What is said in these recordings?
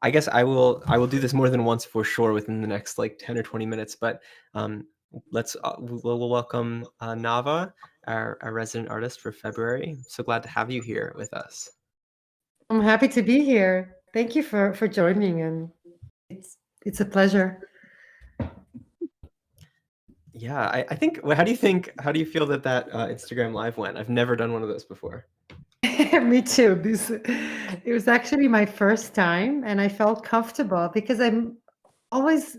I guess I will do this more than once for sure within the next like 10 or 20 minutes, but we'll welcome Nava, our resident artist for February. So glad to have you here with us. I'm happy to be here. Thank you for joining, and it's a pleasure. Yeah, I think. How do you feel that Instagram Live went? I've never done one of those before. Me too. It was actually my first time, and I felt comfortable because I'm always,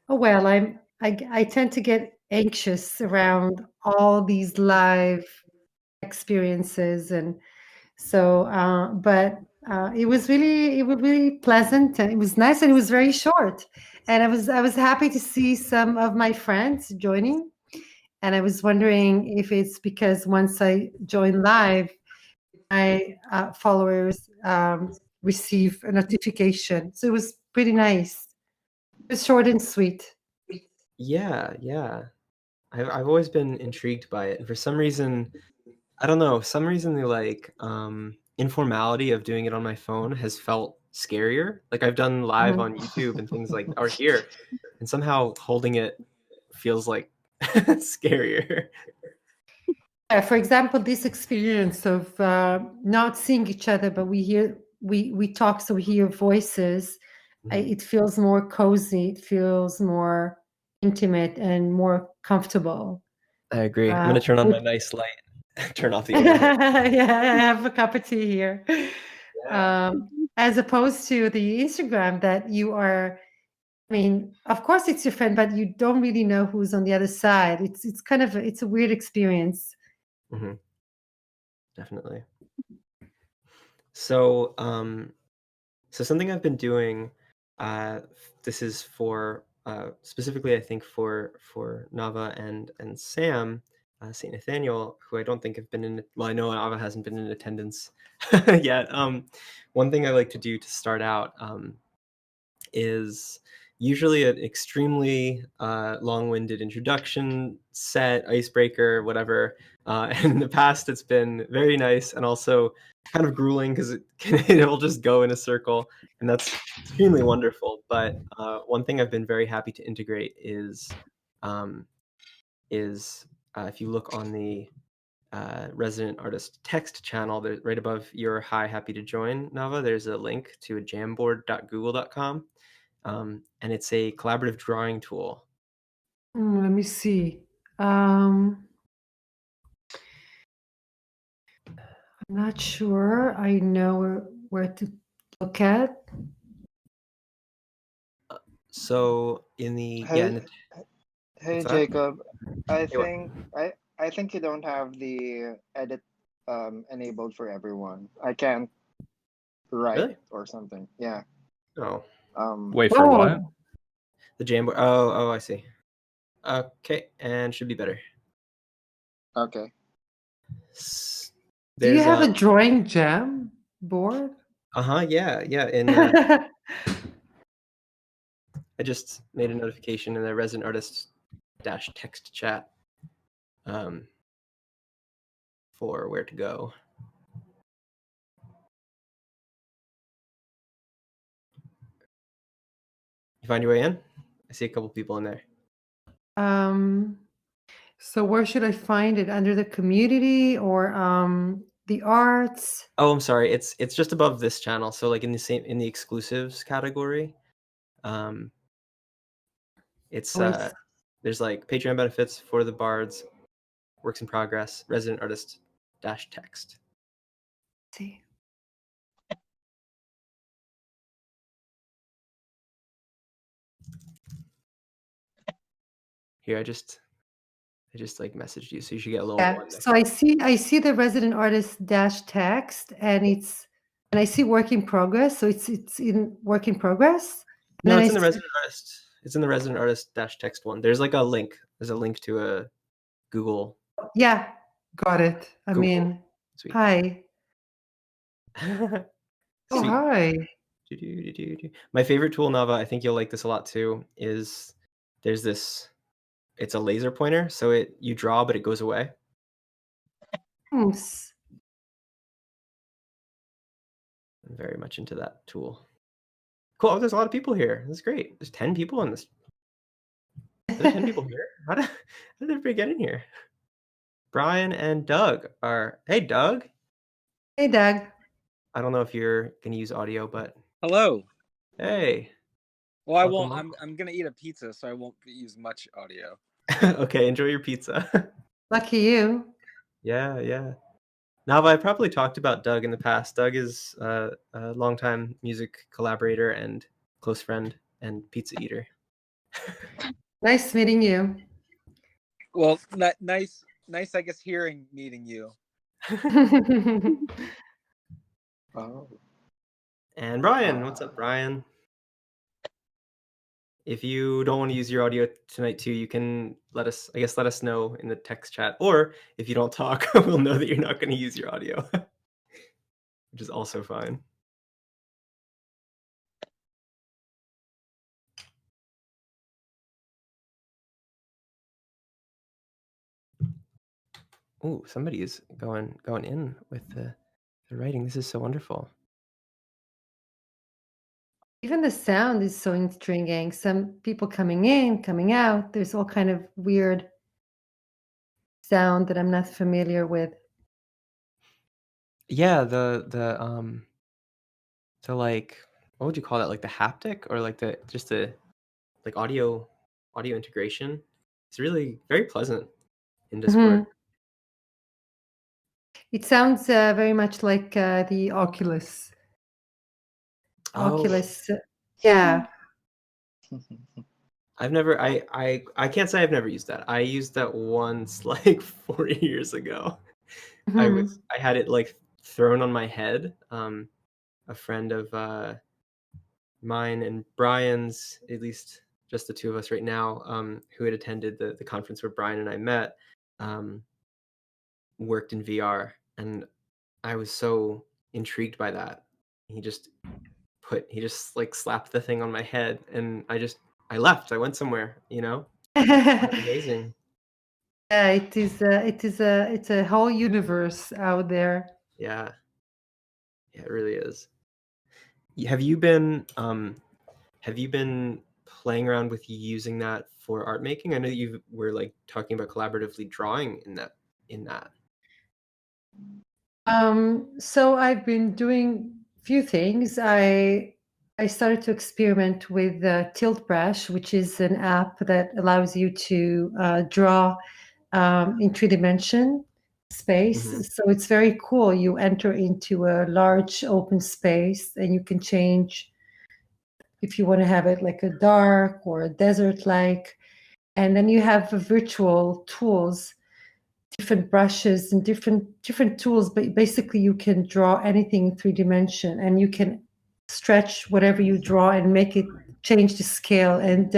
I tend to get anxious around all these live experiences, and so it was really pleasant, and it was nice, and it was very short, and I was happy to see some of my friends joining, and I was wondering if it's because once I join live, my followers receive a notification. So it was pretty nice. It was short and sweet. Yeah, yeah. I've always been intrigued by it, and for some reason, I don't know, the like informality of doing it on my phone has felt scarier. Like I've done live on YouTube and things like or here, and somehow holding it feels like scarier. Yeah, for example, this experience of not seeing each other, but we talk, so we hear voices. It feels more cozy. It feels more intimate and more comfortable. I agree. I'm gonna turn on my nice light. Turn off the overhead. Yeah, I have a cup of tea here. Yeah. As opposed to the Instagram that you are, I mean, of course it's your friend, but you don't really know who's on the other side. It's kind of it's a weird experience. Mm-hmm. Definitely. So so something I've been doing, this is for specifically I think for Nava and Sam, St. Nathaniel, who I don't think have been in. Well, I know Nava hasn't been in attendance yet. One thing I like to do to start out is usually an extremely long-winded introduction, set, icebreaker, whatever. And in the past, it's been very nice and also kind of grueling because it'll just go in a circle, and that's extremely wonderful. But one thing I've been very happy to integrate is if you look on the resident artist text channel, right above your "Hi, happy to join, Nava," there's a link to a jamboard.google.com. And it's a collaborative drawing tool. Let me see. I'm not sure I know where to look at. So in the Hey Jacob, I think you don't have the edit enabled for everyone. I can't write Really? or something. Yeah. Oh. Wait for what? The Jamboard. Oh, I see. Okay, and should be better. Okay. Do you have a drawing jam board? Yeah. In I just made a notification in the resident artist -text chat for where to go. You find your way in? I see a couple people in there. So where should I find it? Under the community or the arts? Oh, I'm sorry. It's just above this channel. So like in the exclusives category. It's there's like Patreon benefits for the bards, works in progress, resident artist -text. See. Here, I just like messaged you, so you should get a little. Yeah. So I see the resident artist -text, and I see work in progress. So it's in work in progress. No, it's in the resident artist. It's in the resident artist -text one. There's like a link. There's a link to a Google. Yeah, got it. I mean, Sweet. Hi. Oh, hi. My favorite tool, Nava, I think you'll like this a lot too, is there's this. It's a laser pointer, so you draw, but it goes away. Thanks. I'm very much into that tool. Cool. Oh, there's a lot of people here. That's great. There's 10 people in this. There's 10 people here. How did everybody get in here? Brian and Doug are. Hey, Doug. Hey, Doug. I don't know if you're going to use audio, but. Hello. Hey. Well, I Welcome, won't. I'm gonna eat a pizza, so I won't use much audio. Okay, enjoy your pizza. Lucky you. Yeah. Nava, I probably talked about Doug in the past. Doug is a longtime music collaborator and close friend and pizza eater. Nice meeting you. Well, nice. I guess meeting you. Oh. And Brian, what's up, Brian? If you don't want to use your audio tonight too, you can let us know in the text chat. Or if you don't talk, we'll know that you're not going to use your audio, which is also fine. Oh, somebody is going in with the writing. This is so wonderful. Even the sound is so intriguing. Some people coming in, coming out. There's all kind of weird sound that I'm not familiar with. Yeah, the like, what would you call that? Like the haptic, or like the like audio integration. It's really very pleasant in Discord. It sounds very much like the Oculus. Oculus, yeah. I've never. I can't say I've never used that. I used that once, like 4 years ago. I had it like thrown on my head. A friend of mine and Brian's, at least just the two of us right now, who had attended the conference where Brian and I met, worked in VR, and I was so intrigued by that. He just like slapped the thing on my head, and I left. I went somewhere, amazing. Yeah, it's a whole universe out there. Yeah, it really is. Have you been playing around with using that for art making? I know you were like talking about collaboratively drawing in that. So I've been doing a few things. I started to experiment with Tilt Brush, which is an app that allows you to draw in 3D space. So it's very cool. You enter into a large open space and you can change if you want to have it like a dark or a desert-like. And then you have virtual tools, different brushes and different tools, but basically you can draw anything in 3D, and you can stretch whatever you draw and make it change the scale. And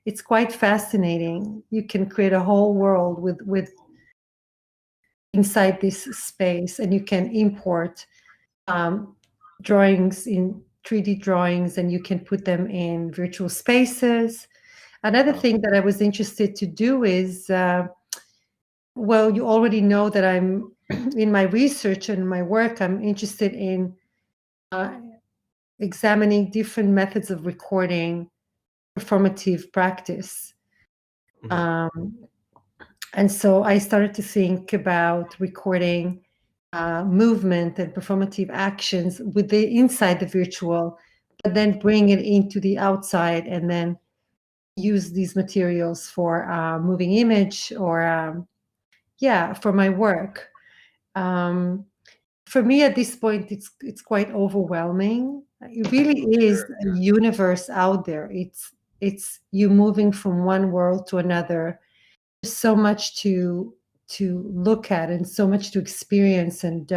it's quite fascinating. You can create a whole world with inside this space, and you can import drawings in 3D drawings, and you can put them in virtual spaces. Another thing that I was interested to do is, well, you already know that I'm in my research and my work, I'm interested in examining different methods of recording performative practice. And so I started to think about recording movement and performative actions inside the virtual, but then bring it into the outside and then use these materials for moving image or for my work. For me at this point, it's quite overwhelming. It really is a universe out there. It's you moving from one world to another. There's so much to look at and so much to experience, and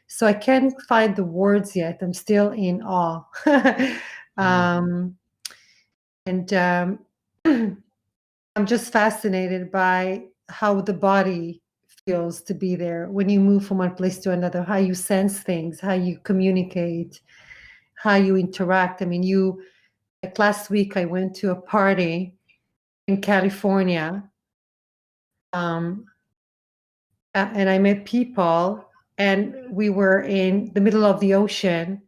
so I can't find the words yet. I'm still in awe. And I'm just fascinated by how the body feels to be there when you move from one place to another, how you sense things, how you communicate, how you interact. I mean, like last week I went to a party in California, and I met people, and we were in the middle of the ocean,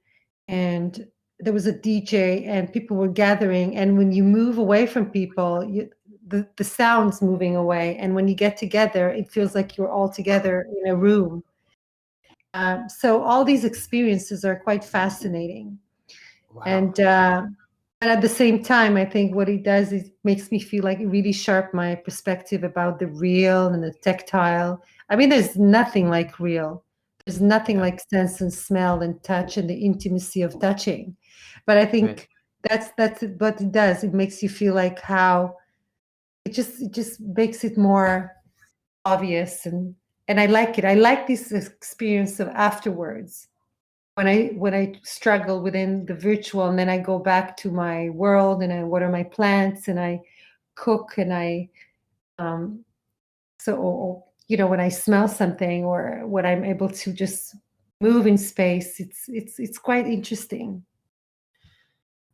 and there was a DJ and people were gathering, and when you move away from people, the sound's moving away, and when you get together, it feels like you're all together in a room. So all these experiences are quite fascinating. Wow. And at the same time, I think what it does is makes me feel like it really sharp my perspective about the real and the tactile. I mean, there's nothing like real. There's nothing like sense and smell and touch and the intimacy of touching. But I think that's what it does. It makes you feel like how it just makes it more obvious, and I like it. I like this experience of afterwards. When I struggle within the virtual, and then I go back to my world, and I water my plants, and I cook, and I when I smell something, or when I'm able to just move in space, it's quite interesting.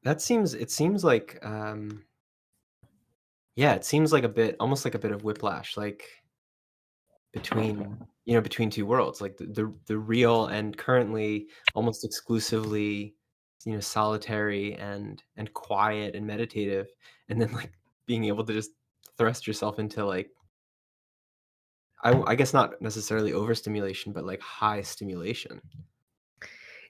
It seems like it seems like almost like a bit of whiplash, like between two worlds, like the real and currently almost exclusively solitary and quiet and meditative, and then like being able to just thrust yourself into like I guess not necessarily overstimulation, but like high stimulation.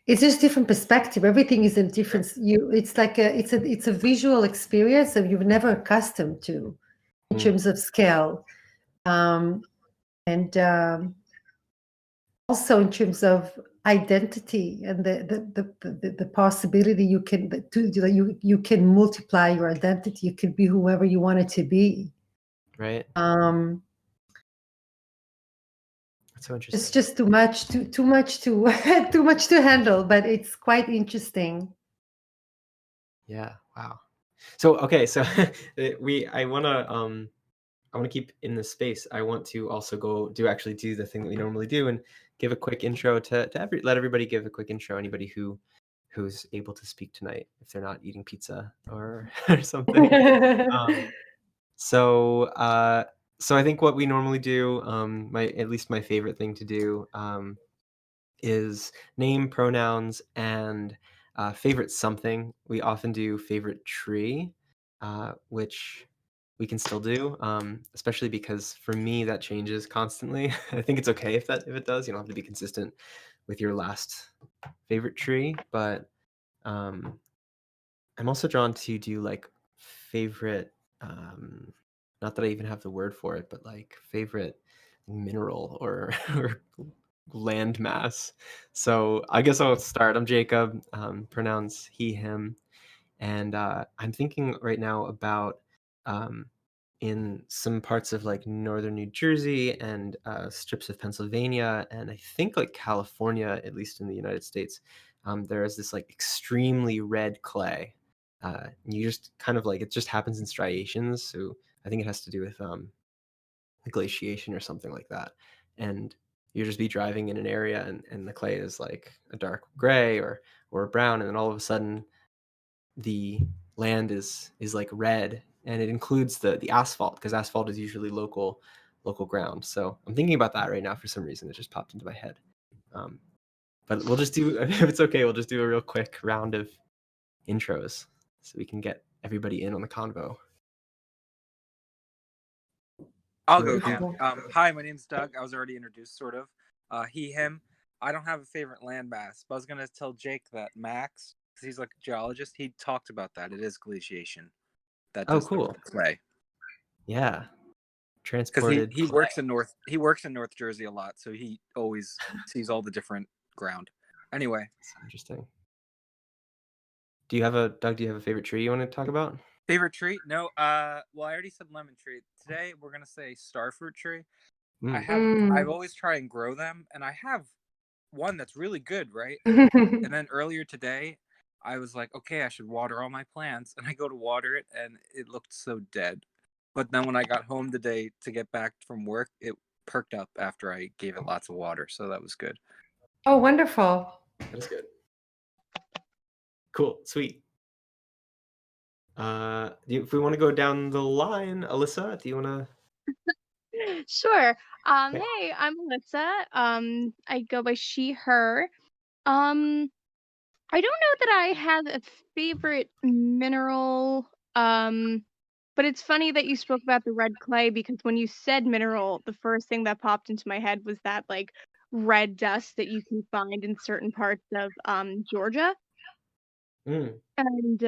It's just different perspective. Everything is in different. It's like it's a visual experience that you've never accustomed to, in terms of scale, and also in terms of identity and the possibility you can multiply your identity. You can be whoever you want it to be. Right. So interesting. It's just too much too much to handle, but it's quite interesting. Yeah. Wow. So okay, so I want to keep in this space. I want to also do the thing that we normally do and give a quick intro let everybody give a quick intro. Anybody who's able to speak tonight, if they're not eating pizza or something. So I think what we normally do, at least my favorite thing to do, is name, pronouns, and favorite something. We often do favorite tree, which we can still do, especially because for me that changes constantly. I think it's okay if it does. You don't have to be consistent with your last favorite tree, but I'm also drawn to do like favorite. Not that I even have the word for it, but like favorite mineral or land mass. So I guess I'll start. I'm Jacob, pronouns he, him. And I'm thinking right now about in some parts of like northern New Jersey and strips of Pennsylvania, and I think like California, at least in the United States, there is this like extremely red clay. You just kind of like, it just happens in striations. So I think it has to do with glaciation or something like that. And you just be driving in an area and the clay is like a dark gray or a brown, and then all of a sudden the land is like red, and it includes the asphalt, because asphalt is usually local ground. So I'm thinking about that right now for some reason. It just popped into my head. But we'll just do, if it's okay, we'll just do a real quick round of intros so we can get everybody in on the convo. I'll go again. Hi, my name's Doug. I was already introduced, sort of. He, him. I don't have a favorite landmass, but I was going to tell Jake that Max, because he's like a geologist, he talked about that. It is glaciation. That does cool. Clay. Yeah. Transported. Because he works in North Jersey a lot, so he always sees all the different ground. Anyway. That's interesting. Doug, do you have a favorite tree you want to talk about? Favorite tree? No. Well, I already said lemon tree. Today we're gonna say starfruit tree. I've always tried and grow them, and I have one that's really good, right? And then earlier today, I was like, okay, I should water all my plants, and I go to water it, and it looked so dead. But then when I got home today to get back from work, it perked up after I gave it lots of water, so that was good. Oh, wonderful! That is good. Cool, sweet. If we want to go down the line, Alyssa, do you want to? Sure. Hey, I'm Alyssa. I go by she, her. I don't know that I have a favorite mineral. But it's funny that you spoke about the red clay because when you said mineral, the first thing that popped into my head was that like red dust that you can find in certain parts of Georgia. And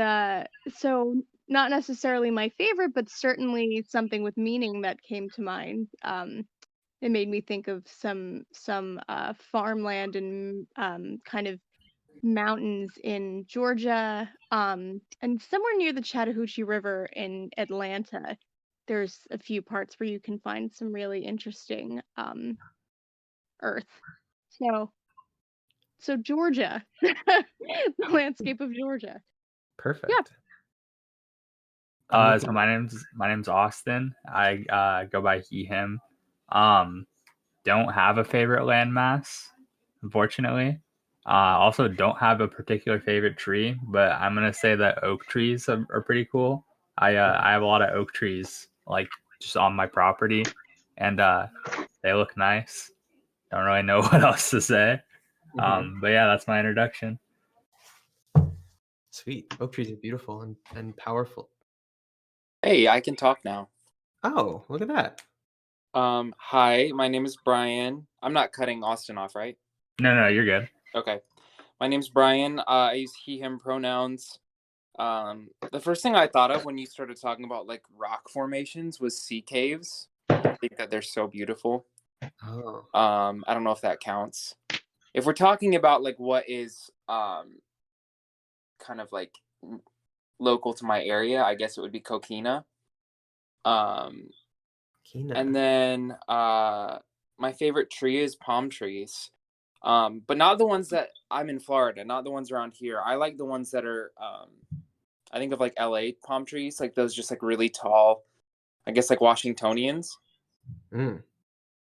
so not necessarily my favorite, but certainly something with meaning that came to mind. It made me think of some farmland and kind of mountains in Georgia, and somewhere near the Chattahoochee River in Atlanta. There's a few parts where you can find some really interesting earth. So Georgia, the landscape of Georgia. Perfect. So my name's Austin. I go by he, him. Don't have a favorite landmass, unfortunately. Also don't have a particular favorite tree, but I'm gonna say that oak trees are pretty cool. I have a lot of oak trees like just on my property, and they look nice. Don't really know what else to say. But yeah, that's my introduction. Sweet. Oak trees are beautiful and powerful. Hey, I can talk now. Oh, look at that. Hi, my name is Brian. I'm not cutting Austin off, right? No, you're good. Okay. My name's Brian. I use he, him pronouns. The first thing I thought of when you started talking about like rock formations was sea caves. I think that they're so beautiful. Oh. I don't know if that counts. If we're talking about like what is kind of like local to my area, I guess it would be coquina. And then my favorite tree is palm trees. But not the ones that I'm in Florida, not the ones around here. I like the ones that are I think of like LA palm trees, like those just like really tall, I guess like Washingtonians.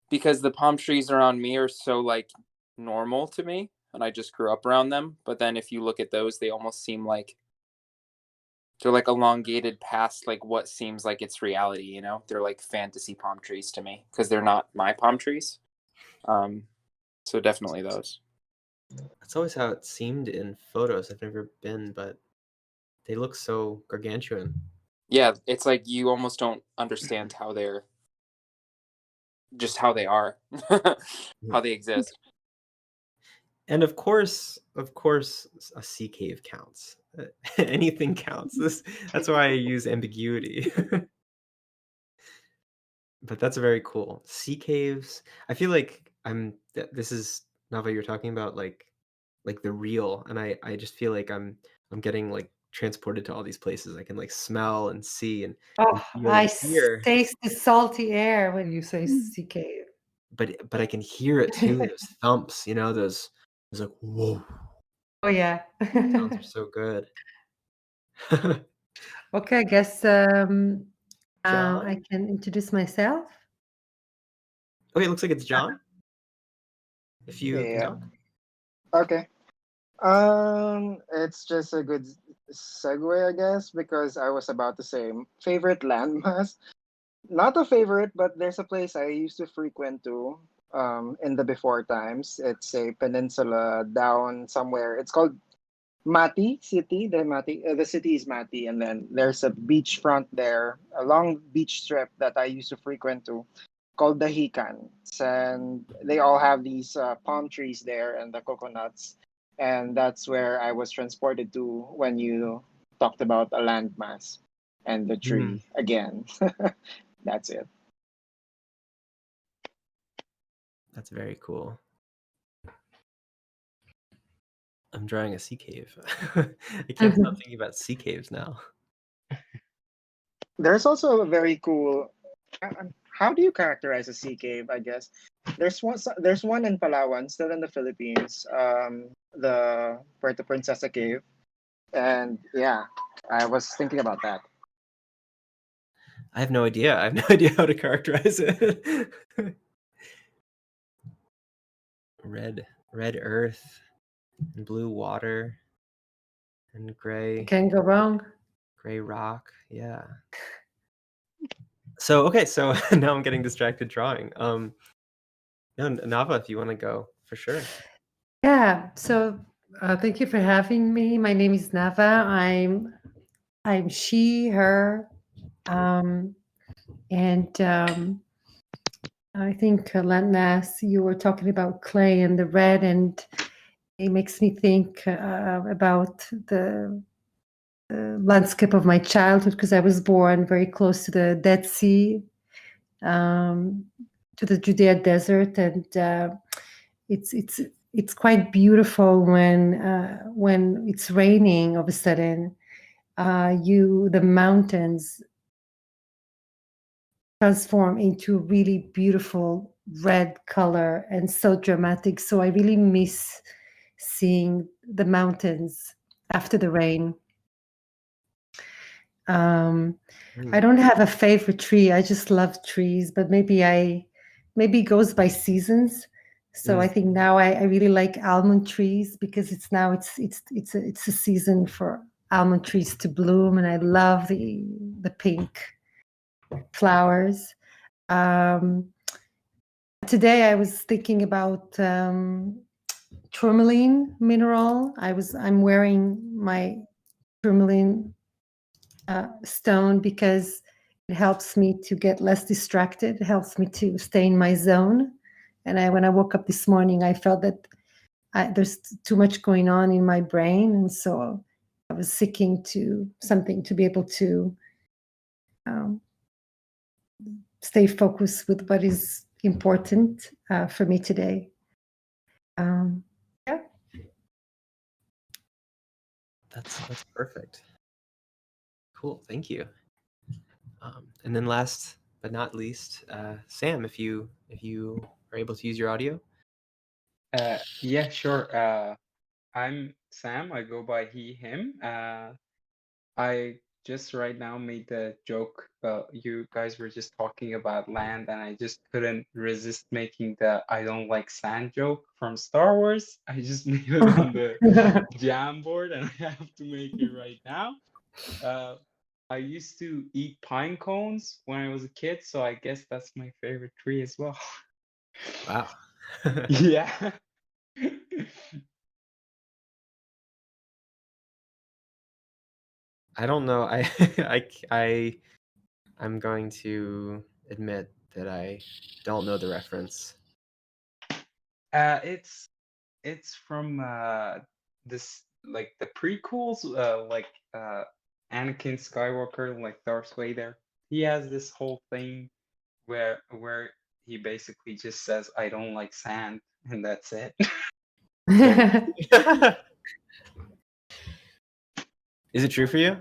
Because the palm trees around me are so like normal to me and I just grew up around them. But then if you look at those, they almost seem like they're like elongated past like what seems like it's reality, you know? They're like fantasy palm trees to me because they're not my palm trees. So definitely those. That's always how it seemed in photos. I've never been, but they look so gargantuan. Yeah, it's like you almost don't understand how they're just how they are, how they exist. And of course, a sea cave counts. Anything counts. That's why I use ambiguity. But that's very cool. Sea caves. I feel like this is Nava, you're talking about like the real, and I just feel like I'm getting like transported to all these places. I can like smell and see and feel I and hear. taste the salty air when you say sea cave. But I can hear it too. Those thumps, you know, those like whoa. Oh yeah. Sounds are so good. Okay, I guess I can introduce myself. Okay, it looks like it's John. If you can talk. Okay. It's just a good segue, I guess, because I was about to say favorite landmass. Not a favorite, but there's a place I used to frequent to in the before times. It's a peninsula down somewhere. It's called Mati City. The city is Mati, and then there's a beachfront there, a long beach strip that I used to frequent to, called the Hikans, and they all have these palm trees there and the coconuts, and that's where I was transported to when you talked about a landmass and the tree again. That's it. That's very cool. I'm drawing a sea cave. I can't stop thinking about sea caves now. There's also a very cool. How do you characterize a sea cave? I guess there's one. There's one in Palawan, still in the Philippines. The Puerto Princesa Cave, and yeah, I was thinking about that. I have no idea. I have no idea how to characterize it. Red earth, and blue water, and gray. You can't go wrong. Gray rock. Yeah. So now I'm getting distracted drawing. No, Nava, if you want to go, for sure. Yeah. So Thank you for having me. My name is Nava. I'm she, her, and I think Landmass, you were talking about clay and the red, and it makes me think about the landscape of my childhood, because I was born very close to the Dead Sea, to the Judea desert, and it's quite beautiful when it's raining. All of a sudden, the mountains transform into really beautiful red color and so dramatic. So I really miss seeing the mountains after the rain. I don't have a favorite tree. I just love trees, but maybe it goes by seasons. So I think now I really like almond trees, because it's a season for almond trees to bloom, and I love the pink flowers. Today I was thinking about tourmaline mineral. I'm wearing my tourmaline stone because it helps me to get less distracted. It helps me to stay in my zone. And when I woke up this morning, I felt that there's too much going on in my brain, and so I was seeking to something to be able to stay focused with what is important for me today. Yeah. That's perfect. Cool, thank you. And then last but not least, Sam, if you are able to use your audio. Yeah, sure. I'm Sam. I go by he, him. I just right now made the joke. You guys were just talking about land, and I just couldn't resist making the "I don't like sand" joke from Star Wars. I just made it on the Jamboard, and I have to make it right now. I used to eat pine cones when I was a kid, so I guess that's my favorite tree as well. Wow. Yeah. I don't know. I'm going to admit that I don't know the reference. It's from this, like, the prequels, like Anakin Skywalker, like Darth Vader. He has this whole thing where he basically just says, "I don't like sand," and that's it. Is it true for you?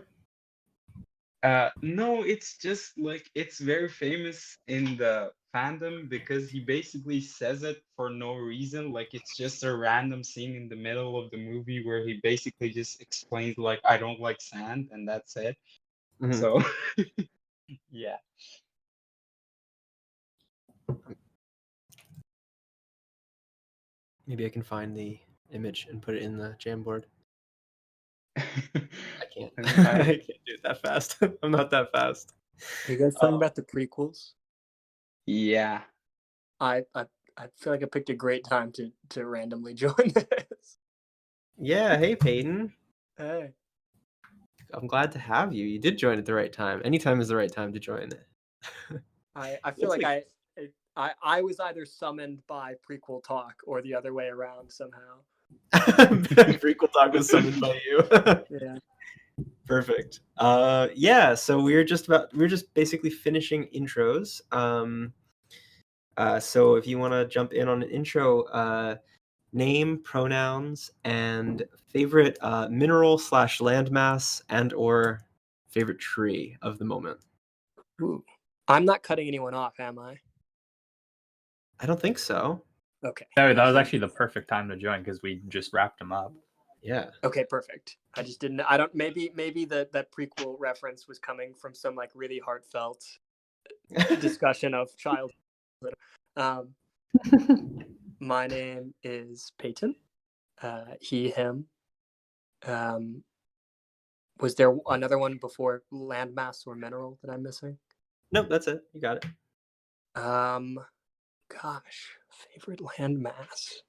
No, it's just like it's very famous in the fandom because he basically says it for no reason. Like, it's just a random scene in the middle of the movie where he basically just explains, like, "I don't like sand," and that's it. Mhm. So yeah. Maybe I can find the image and put it in the Jamboard. I can't. I can't do it that fast. I'm not that fast. Are you guys talking about the prequels? Yeah. I feel like I picked a great time to randomly join this. Yeah, hey Peyton. Hey. I'm glad to have you. You did join at the right time. Anytime is the right time to join. I feel like I was either summoned by prequel talk or the other way around somehow. Prequel talk was summoned by you. Yeah. Perfect. Yeah, so we're just basically finishing intros. So if you want to jump in on an intro, name, pronouns, and favorite mineral / landmass and/or favorite tree of the moment. Ooh. I'm not cutting anyone off, am I? I don't think so. Okay. No, that was actually the perfect time to join because we just wrapped them up. Yeah. Okay, perfect. I just didn't. Maybe that prequel reference was coming from some like really heartfelt discussion of childhood. My name is Peyton. He, him. Was there another one before landmass or mineral that I'm missing? Nope, that's it. You got it. Gosh, favorite landmass.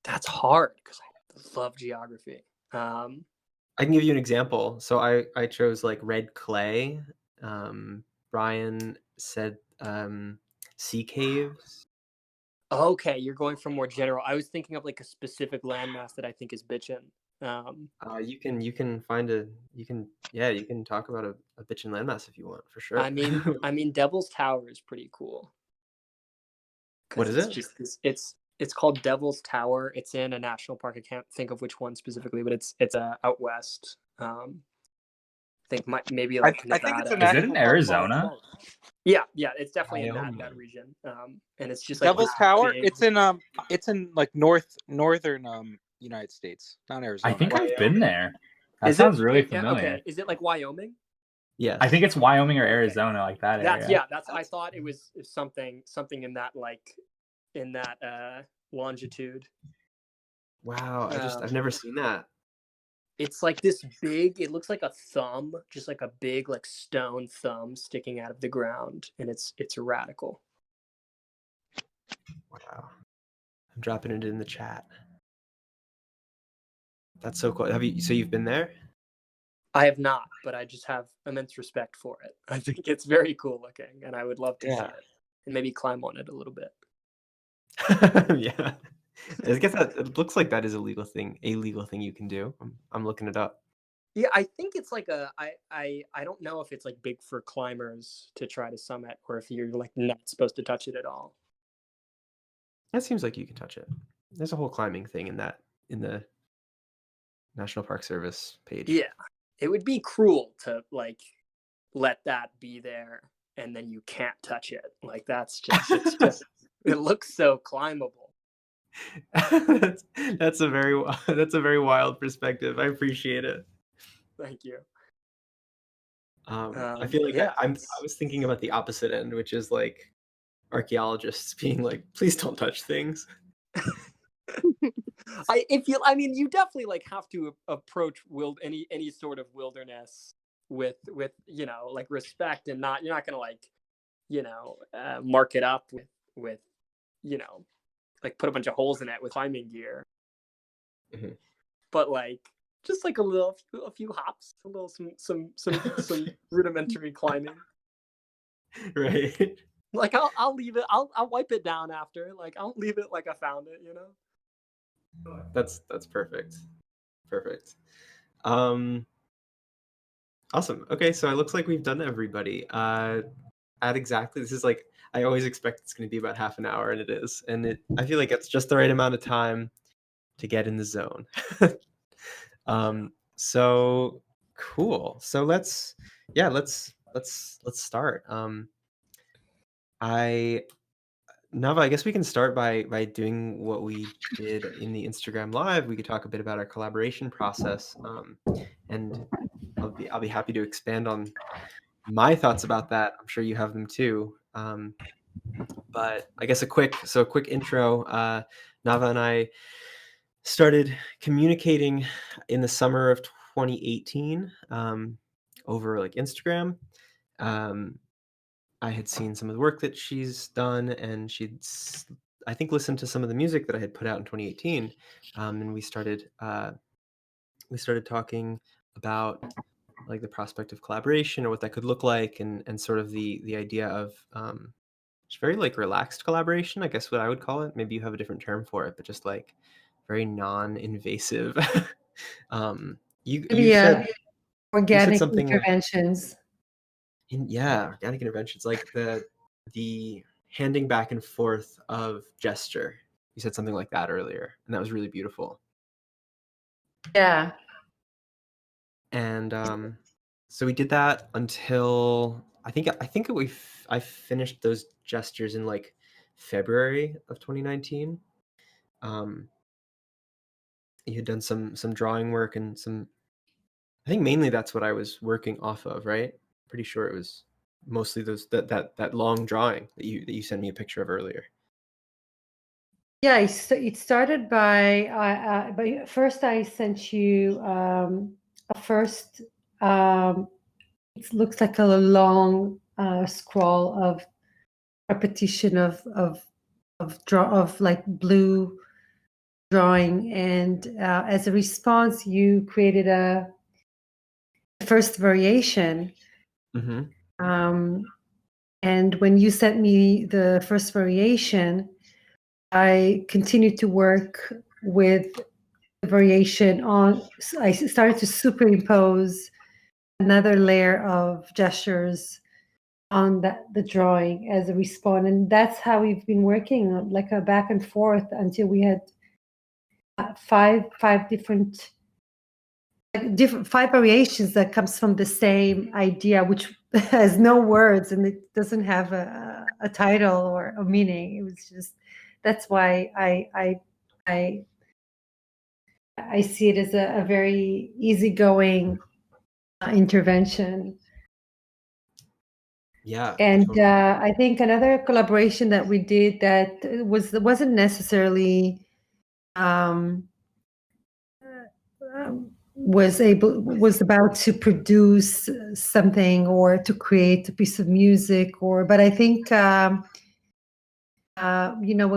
That's hard because I love geography. I can give you an example. So I chose like red clay. Brian said sea caves. Okay, you're going from more general. I was thinking of like a specific landmass that I think is bitchin'. You can find you can talk about a bitchin' landmass if you want, for sure. I mean, Devil's Tower is pretty cool. What is it? Just this, it's called Devil's Tower. It's in a national park. I can't think of which one specifically, but it's out west. I think maybe like I think it's a Is it in Arizona? Yeah, it's definitely in Wyoming. that region. And it's just like Devil's this Tower. big- It's in like northern United States, not Arizona. I think I've been there. That Is sounds it? really Yeah, familiar. okay. Is it like Wyoming? Yes. I think it's Wyoming or Arizona, like that area. That's I thought it was something in that longitude. Wow, I've never seen that. It's like this big, it looks like a thumb, just like a big like stone thumb sticking out of the ground, and it's radical. Wow. I'm dropping it in the chat. That's so cool. You've been there? I have not, but I just have immense respect for it. I think it's very cool looking, and I would love to see it and maybe climb on it a little bit. Yeah. I guess it looks like that is a legal thing you can do. I'm looking it up. Yeah, I think it's like I don't know if it's like big for climbers to try to summit, or if you're like not supposed to touch it at all. It seems like you can touch it. There's a whole climbing thing in the National Park Service page. Yeah, it would be cruel to like let that be there and then you can't touch it. Like it's just it looks so climbable. That's a very wild perspective. I appreciate it. Thank you. I feel like I was thinking about the opposite end, which is like archaeologists being like, please don't touch things. You definitely like have to approach any sort of wilderness with like respect, and you're not gonna like mark it up with like put a bunch of holes in it with climbing gear. Mm-hmm. But like just like a few hops, some rudimentary climbing. Right. Like I'll leave it. I'll wipe it down after. Like I'll leave it like I found it. That's perfect. Perfect. Awesome. Okay, so it looks like we've done everybody. This is like, I always expect it's going to be about half an hour, and it is. And I feel like it's just the right amount of time to get in the zone. So cool. So let's start. Nava, I guess we can start by doing what we did in the Instagram Live. We could talk a bit about our collaboration process, and I'll be happy to expand on my thoughts about that. I'm sure you have them too. But I guess a quick intro. Nava and I started communicating in the summer of 2018 over like Instagram. I had seen some of the work that she's done, and she'd, I think, listened to some of the music that I had put out in 2018, and we started talking about like the prospect of collaboration or what that could look like, and sort of the idea of just very like relaxed collaboration, I guess what I would call it. Maybe you have a different term for it, but just like very non-invasive. You said organic something interventions. Organic interventions, like the handing back and forth of gesture. You said something like that earlier, and that was really beautiful. Yeah. And so we did that until I finished those gestures in like February of 2019. You had done some drawing work and some. I think mainly that's what I was working off of, right? Pretty sure it was mostly that long drawing that you sent me a picture of earlier. Yeah, it started by first I sent you a first. It looks like a long scroll of repetition of like blue drawing, and as a response, you created a first variation. And when you sent me the first variation, I continued to work with the variation on. I started to superimpose another layer of gestures on the drawing as a response, and that's how we've been working, like a back and forth, until we had five different variations that comes from the same idea, which has no words and it doesn't have a title or a meaning. It was just, that's why I see it as a very easygoing intervention. Yeah. And totally. I think another collaboration that we did that wasn't necessarily was about to produce something or to create a piece of music, but I think when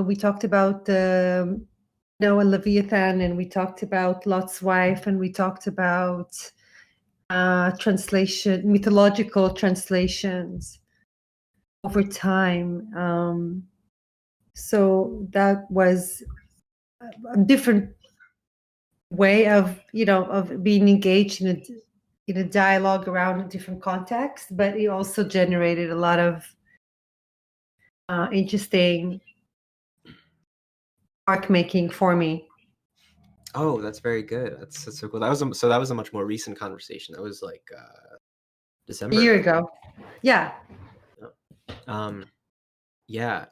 we talked about Noah and Leviathan, and we talked about Lot's wife, and we talked about mythological translations over time. So that was a different way of being engaged in a dialogue around a different context, but it also generated a lot of interesting arc making for me. Oh, that's very good. That's so cool. That was a much more recent conversation. That was like December. A year ago. Yeah. Yeah.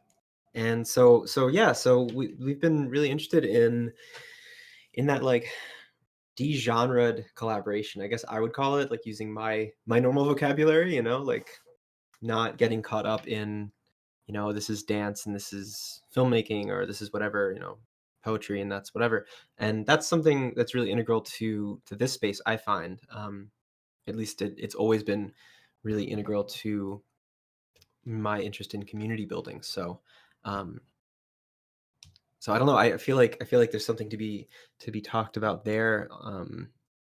And so we've been really interested in that like de-genred collaboration, I guess I would call it, like using my normal vocabulary, like not getting caught up in, this is dance and this is filmmaking, or this is whatever, poetry and that's whatever. And that's something that's really integral to this space, I find. At least it's always been really integral to my interest in community building. So I don't know. I feel like there's something to be talked about there,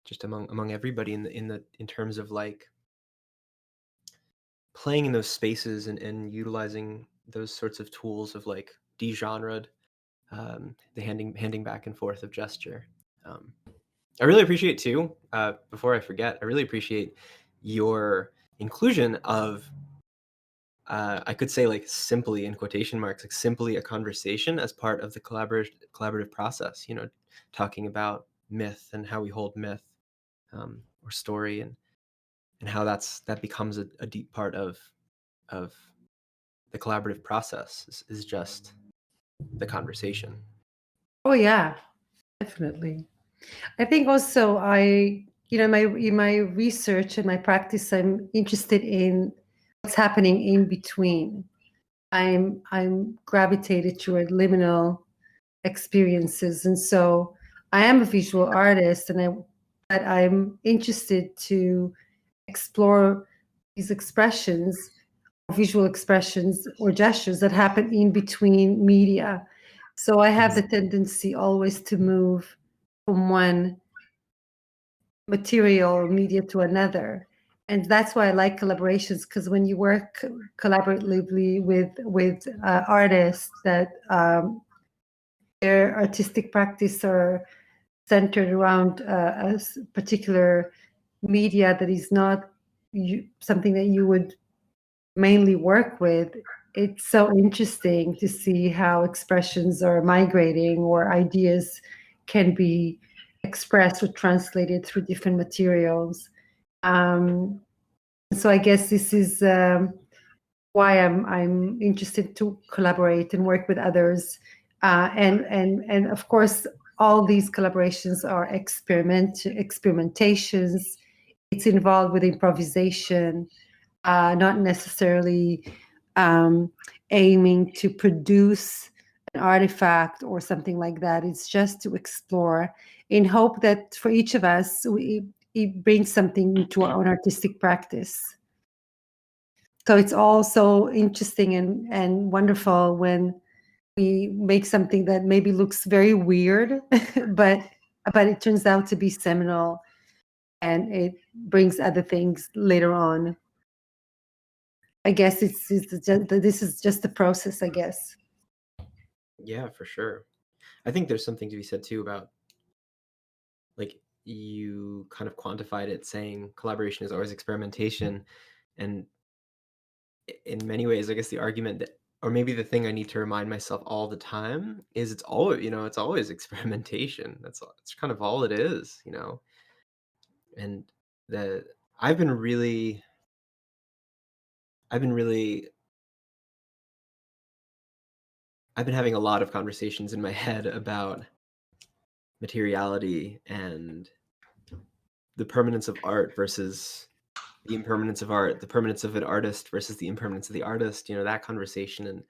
just among everybody in terms of like playing in those spaces and utilizing those sorts of tools of like de-genred, the handing back and forth of gesture. I really appreciate too. Before I forget, I really appreciate your inclusion of. I could say like simply in quotation marks, like simply a conversation as part of the collaborative process, talking about myth and how we hold myth or story and how that becomes a deep part of the collaborative process is just the conversation. Oh yeah, definitely. I think also in my research and my practice, I'm interested in what's happening in between. I'm gravitated toward liminal experiences, and so I am a visual artist, but I'm interested to explore these expressions, visual expressions or gestures that happen in between media. So I have the tendency always to move from one material or media to another. And that's why I like collaborations, because when you work collaboratively with artists that their artistic practice are centered around a particular media that is not something that you would mainly work with, it's so interesting to see how expressions are migrating or ideas can be expressed or translated through different materials. So I guess this is why I'm interested to collaborate and work with others. And of course, all these collaborations are experimentations. It's involved with improvisation, not necessarily aiming to produce an artifact or something like that. It's just to explore in hope that for each of us, it brings something into our own artistic practice. So it's all so interesting and wonderful when we make something that maybe looks very weird, but it turns out to be seminal, and it brings other things later on. I guess this is just the process, I guess. Yeah, for sure. I think there's something to be said too about, like, you kind of quantified it saying collaboration is always experimentation, and in many ways, I guess the argument that, or maybe the thing I need to remind myself all the time is it's always experimentation. That's kind of all it is, and the I've been really I've been having a lot of conversations in my head about materiality and the permanence of art versus the impermanence of art, the permanence of an artist versus the impermanence of the artist, that conversation,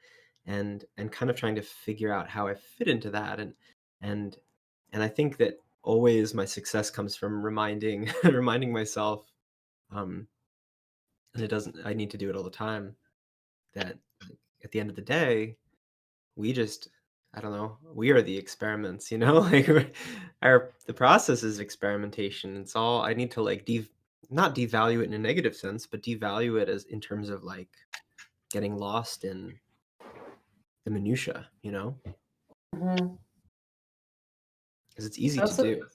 and kind of trying to figure out how I fit into that. And I think that always my success comes from reminding myself, and I need to do it all the time, that at the end of the day, I don't know, we are the experiments, like the process is experimentation. It's all, I need to like not devalue it in a negative sense, but devalue it as in terms of like getting lost in the minutia, because it's easy to do.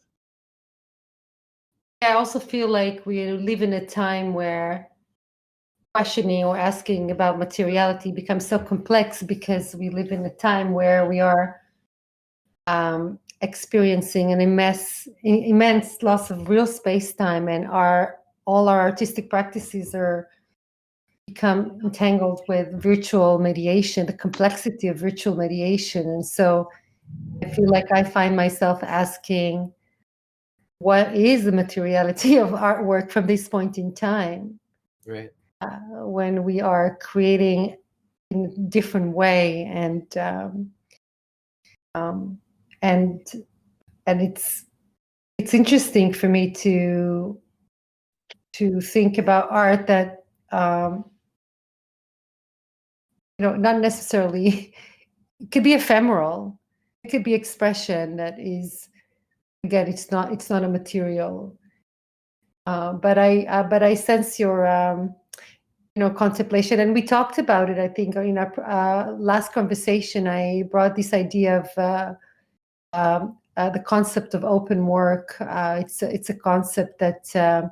I also feel like we live in a time where questioning or asking about materiality becomes so complex, because we live in a time where we are experiencing an immense loss of real space-time, and all our artistic practices become entangled with virtual mediation, the complexity of virtual mediation. And so I feel like I find myself asking, what is the materiality of artwork from this point in time? Right. When we are creating in a different way, and it's interesting for me to think about art that not necessarily, it could be ephemeral, it could be expression that is, again, it's not a material, but I sense your contemplation, and we talked about it, I think, in our last conversation. I brought this idea of the concept of open work. It's a concept that Sarah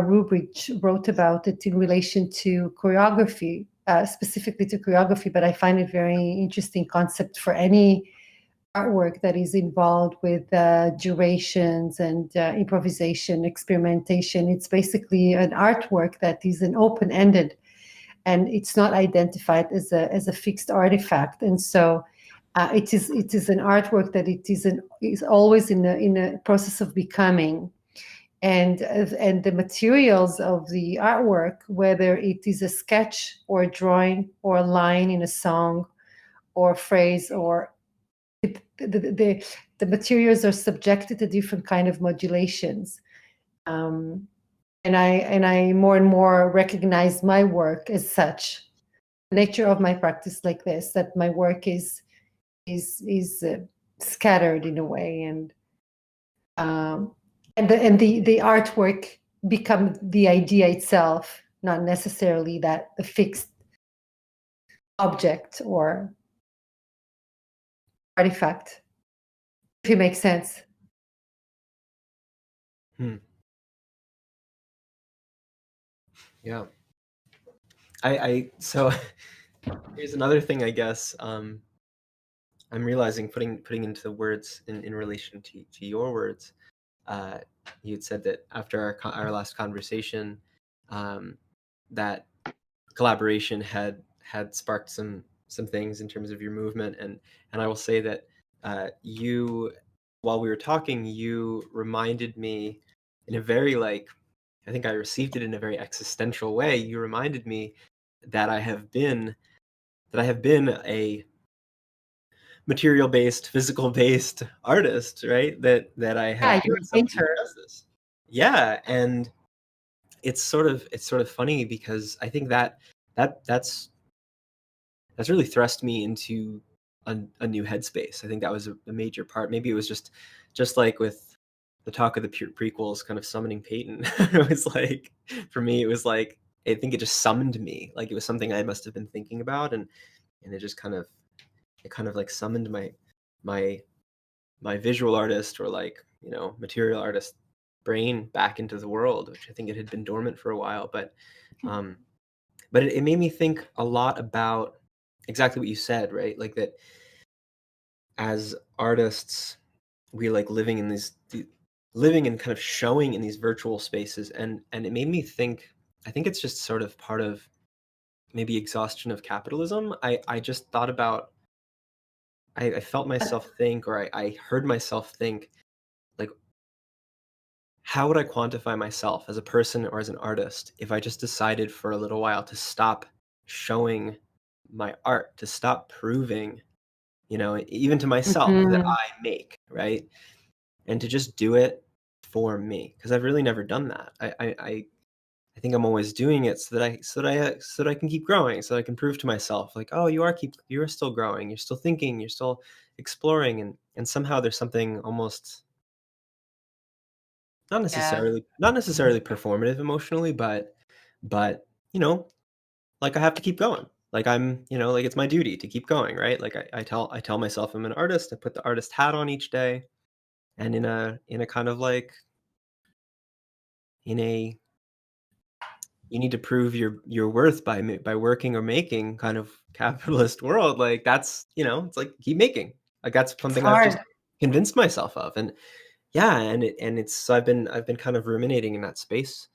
Rubridge wrote about it in relation to choreography, specifically to choreography, but I find it very interesting concept for any artwork that is involved with durations and improvisation, experimentation. It's basically an artwork that is an open-ended, and it's not identified as a fixed artifact. And so it is an artwork that is always in a process of becoming. And the materials of the artwork, whether it is a sketch or a drawing or a line in a song or a phrase, or the materials are subjected to different kind of modulations, and I more and more recognize my work as such. The nature of my practice like this, that my work is scattered in a way, and the artwork become the idea itself, not necessarily that the fixed object or artifact, if it makes sense. Yeah. So here's another thing, I guess, I'm realizing, putting into the words in relation to your words. You had said that after our last conversation, that collaboration had sparked some things in terms of your movement, and I will say that you, while we were talking, you reminded me in a very, like, I think I received it in a very existential way. You reminded me that I have been a material-based, physical-based artist, right? That I have. Yeah, you're a painter. Yeah, and it's sort of funny, because I think that's has really thrust me into a new headspace. I think that was a major part. Maybe it was just like with the talk of the prequels, kind of summoning Peyton. It was like, for me, it was like, I think it just summoned me. Like it was something I must have been thinking about, and it just kind of like summoned my visual artist, or like, you know, material artist brain back into the world, which I think it had been dormant for a while. But it made me think a lot about exactly what you said, right? Like that as artists, we like living and kind of showing in these virtual spaces, and it made me think, I think it's just sort of part of maybe exhaustion of capitalism. I just thought about, I felt myself think, or I heard myself think, like, how would I quantify myself as a person or as an artist if I just decided for a little while to stop showing my art, to stop proving, you know, even to myself that I make, right? And to just do it for me, because I've really never done that. I think I'm always doing it so that I can keep growing, so that I can prove to myself, like, oh, you are still growing, you're still thinking, you're still exploring, and somehow there's something almost not necessarily performative emotionally, but you know, like I have to keep going. Like I'm, you know, like it's my duty to keep going, right? Like I tell myself I'm an artist. I put the artist hat on each day, and in a kind of like, in a, you need to prove your worth by working or making kind of capitalist world. Like that's, you know, it's like keep making. Like that's something I've just convinced myself of, and yeah, it's so I've been kind of ruminating in that space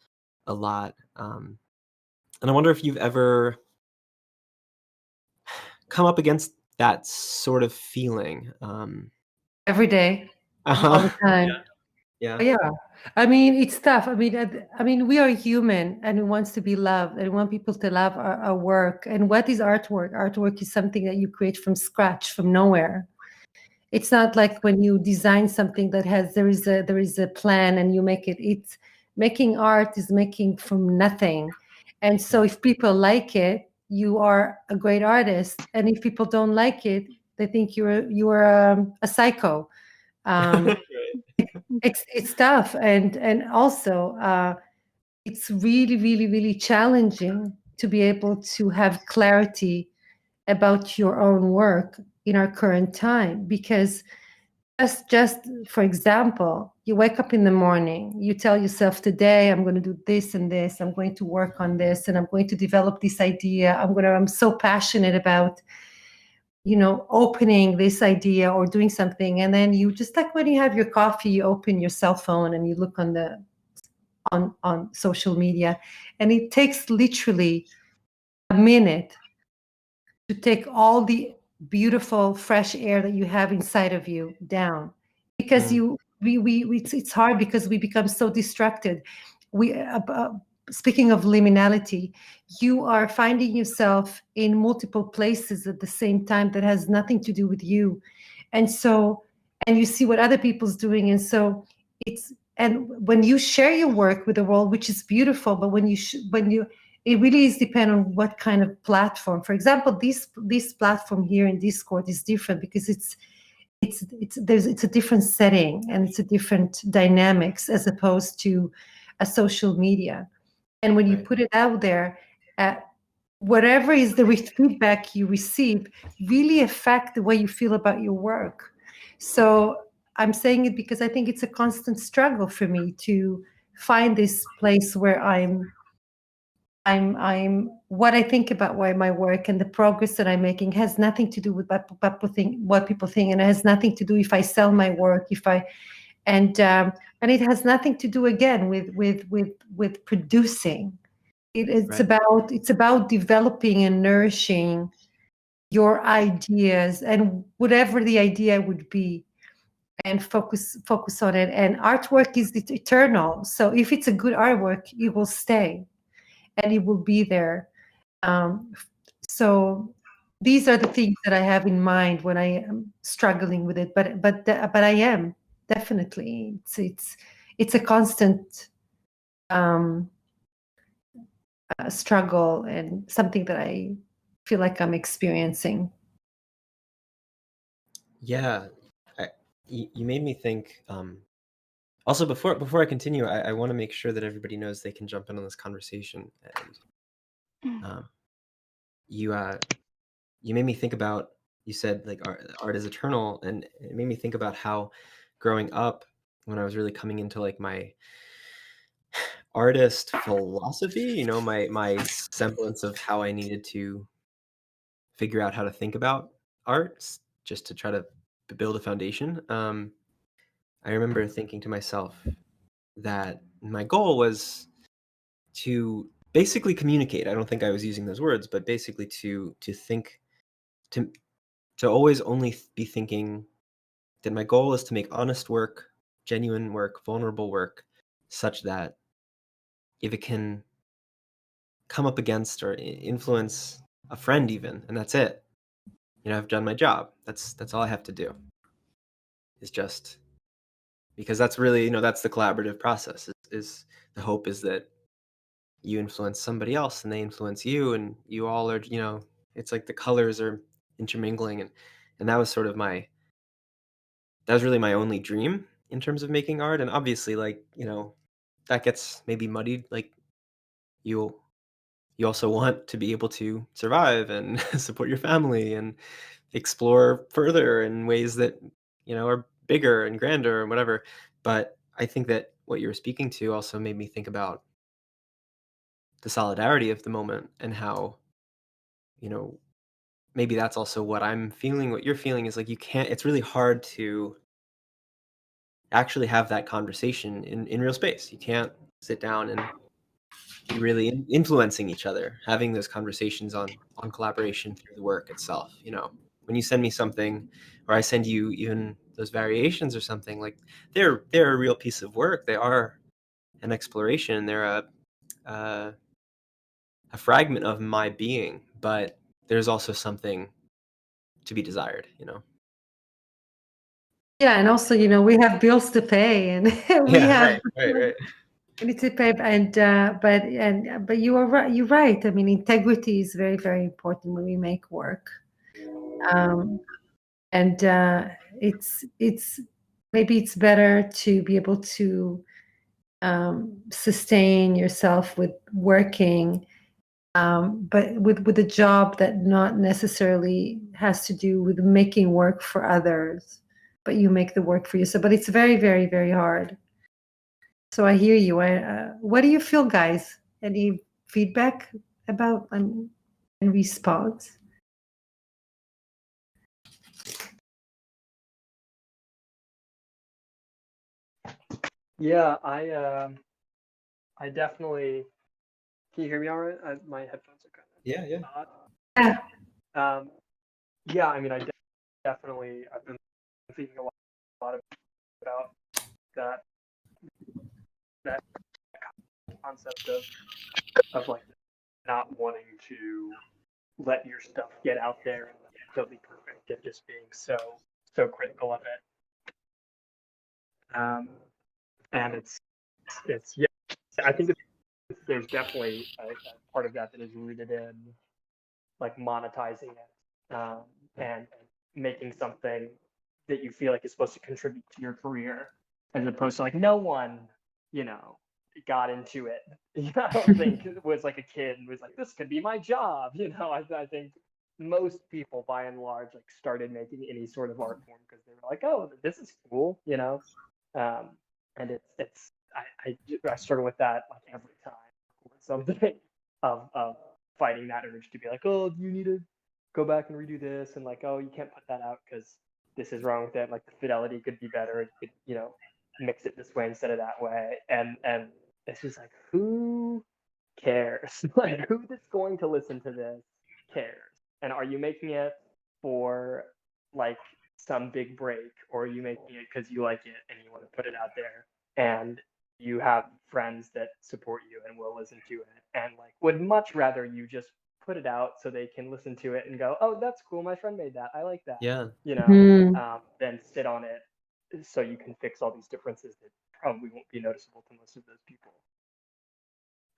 a lot, and I wonder if you've ever come up against that sort of feeling. Every day, all the time. Yeah. Yeah. I mean, it's tough. I mean, we are human, and we want to be loved, and we want people to love our work. And what is artwork? Artwork is something that you create from scratch, from nowhere. It's not like when you design something that there is a plan and you make it. It's making art is making from nothing. And so if people like it, you are a great artist. And if people don't like it, they think you're a psycho. It's tough, and also it's really, really, really challenging to be able to have clarity about your own work in our current time, because just for example, you wake up in the morning, you tell yourself, today I'm going to do this and this, I'm going to work on this, and I'm going to develop this idea, I'm so passionate about, you know, opening this idea or doing something. And then you just, like when you have your coffee, you open your cell phone and you look on social media, and it takes literally a minute to take all the beautiful fresh air that you have inside of you down, because it's hard, because we become so distracted. Speaking of liminality, you are finding yourself in multiple places at the same time that has nothing to do with you, and you see what other people's doing, and so and when you share your work with the world, which is beautiful, but when you it really is depend on what kind of platform. For example, this platform here in Discord is different because it's a different setting, and it's a different dynamics as opposed to a social media. And when you put it out there, whatever is the feedback you receive really affect the way you feel about your work. So I'm saying it because I think it's a constant struggle for me to find this place where I'm what I think about why my work and the progress that I'm making has nothing to do with what people think, and it has nothing to do if I sell my work, and it has nothing to do again with producing. It's about developing and nourishing your ideas, and whatever the idea would be, and focus on it. And artwork is eternal, so if it's a good artwork, it will stay and it will be there. So these are the things that I have in mind when I am struggling with it. But I am definitely, it's a constant struggle, and something that I feel like I'm experiencing. Yeah, you made me think. Also, before I continue, I want to make sure that everybody knows they can jump in on this conversation. And you made me think about. You said like art is eternal, and it made me think about how growing up, when I was really coming into like my artist philosophy, my semblance of how I needed to figure out how to think about art, just to try to build a foundation. I remember thinking to myself that my goal was to basically communicate. I don't think I was using those words, but basically to think, to always only be thinking that my goal is to make honest work, genuine work, vulnerable work, such that if it can come up against or influence a friend even, and that's it, I've done my job. That's all I have to do. Is just because that's really, that's the collaborative process. Is the hope is that you influence somebody else and they influence you, and you all are, it's like the colors are intermingling, and that was sort of that was really my only dream in terms of making art. And obviously, like, that gets maybe muddied. Like, you also want to be able to survive and support your family and explore further in ways that, are bigger and grander and whatever. But I think that what you were speaking to also made me think about the solidarity of the moment, and how, maybe that's also what I'm feeling. What you're feeling is like, it's really hard to actually have that conversation in real space. You can't sit down and be really influencing each other, having those conversations on collaboration through the work itself. When you send me something, or I send you even those variations or something, like, they're a real piece of work. They are an exploration. They're a fragment of my being, but there's also something to be desired. Yeah, and also, we have bills to pay, and we Yeah, have right. we need to pay, but you are right. You're right. I mean, integrity is very, very important when we make work, and it's maybe it's better to be able to sustain yourself with working, but with a job that not necessarily has to do with making work for others, but you make the work for yourself. But it's very, very, very hard. So I hear you. What do you feel, guys? Any feedback about and response? Yeah, I definitely. Can you hear me all right? My headphones are kind of Yeah. odd. Yeah. Yeah, I mean, definitely. I've been thinking a lot about that concept of like not wanting to let your stuff get out there and it'll be perfect, and just being so critical of it. And it's yeah, I think there's definitely a part of that is rooted in like monetizing it, and making something that you feel like is supposed to contribute to your career, as opposed to like no one, got into it. I don't think it was like a kid and was like, this could be my job. I think most people by and large like started making any sort of art form because they were like, oh, this is cool, and I struggle with that like every time or something of fighting that urge to be like, oh, you need to go back and redo this, and like, oh, you can't put that out because this is wrong with it. Like the fidelity could be better. You could, mix it this way instead of that way. And it's just like, who cares? Like, who that's going to listen to this cares? And are you making it for like some big break, or are you making it because you like it and you want to put it out there, and you have friends that support you and will listen to it, and like would much rather you just put it out so they can listen to it and go, oh, that's cool, my friend made that, I like that, Yeah. then sit on it so you can fix all these differences that probably won't be noticeable to most of those people.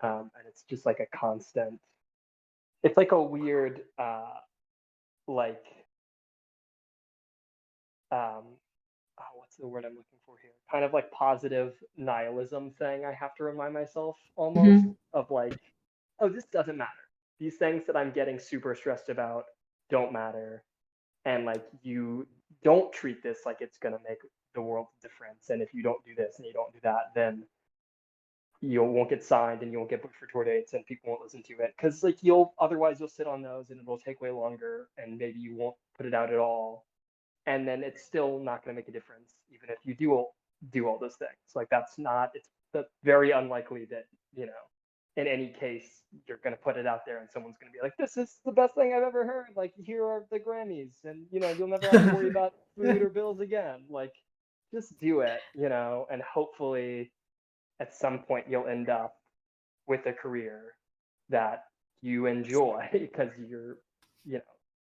And it's just like a constant it's like a weird like what's the word I'm looking for here? Kind of like positive nihilism thing I have to remind myself almost of like, oh, this doesn't matter. These things that I'm getting super stressed about don't matter. And like you don't treat this like it's gonna make the world a difference. And if you don't do this and you don't do that, then you won't get signed and you won't get booked for tour dates and people won't listen to it. Cause like you'll sit on those and it'll take way longer and maybe you won't put it out at all. And then it's still not going to make a difference, even if you do all those things. Like that's very unlikely that, you know, in any case, you're going to put it out there and someone's going to be like, this is the best thing I've ever heard. Like, here are the Grammys and, you know, you'll never have to worry about food or bills again. Like, just do it, you know, and hopefully at some point you'll end up with a career that you enjoy because you're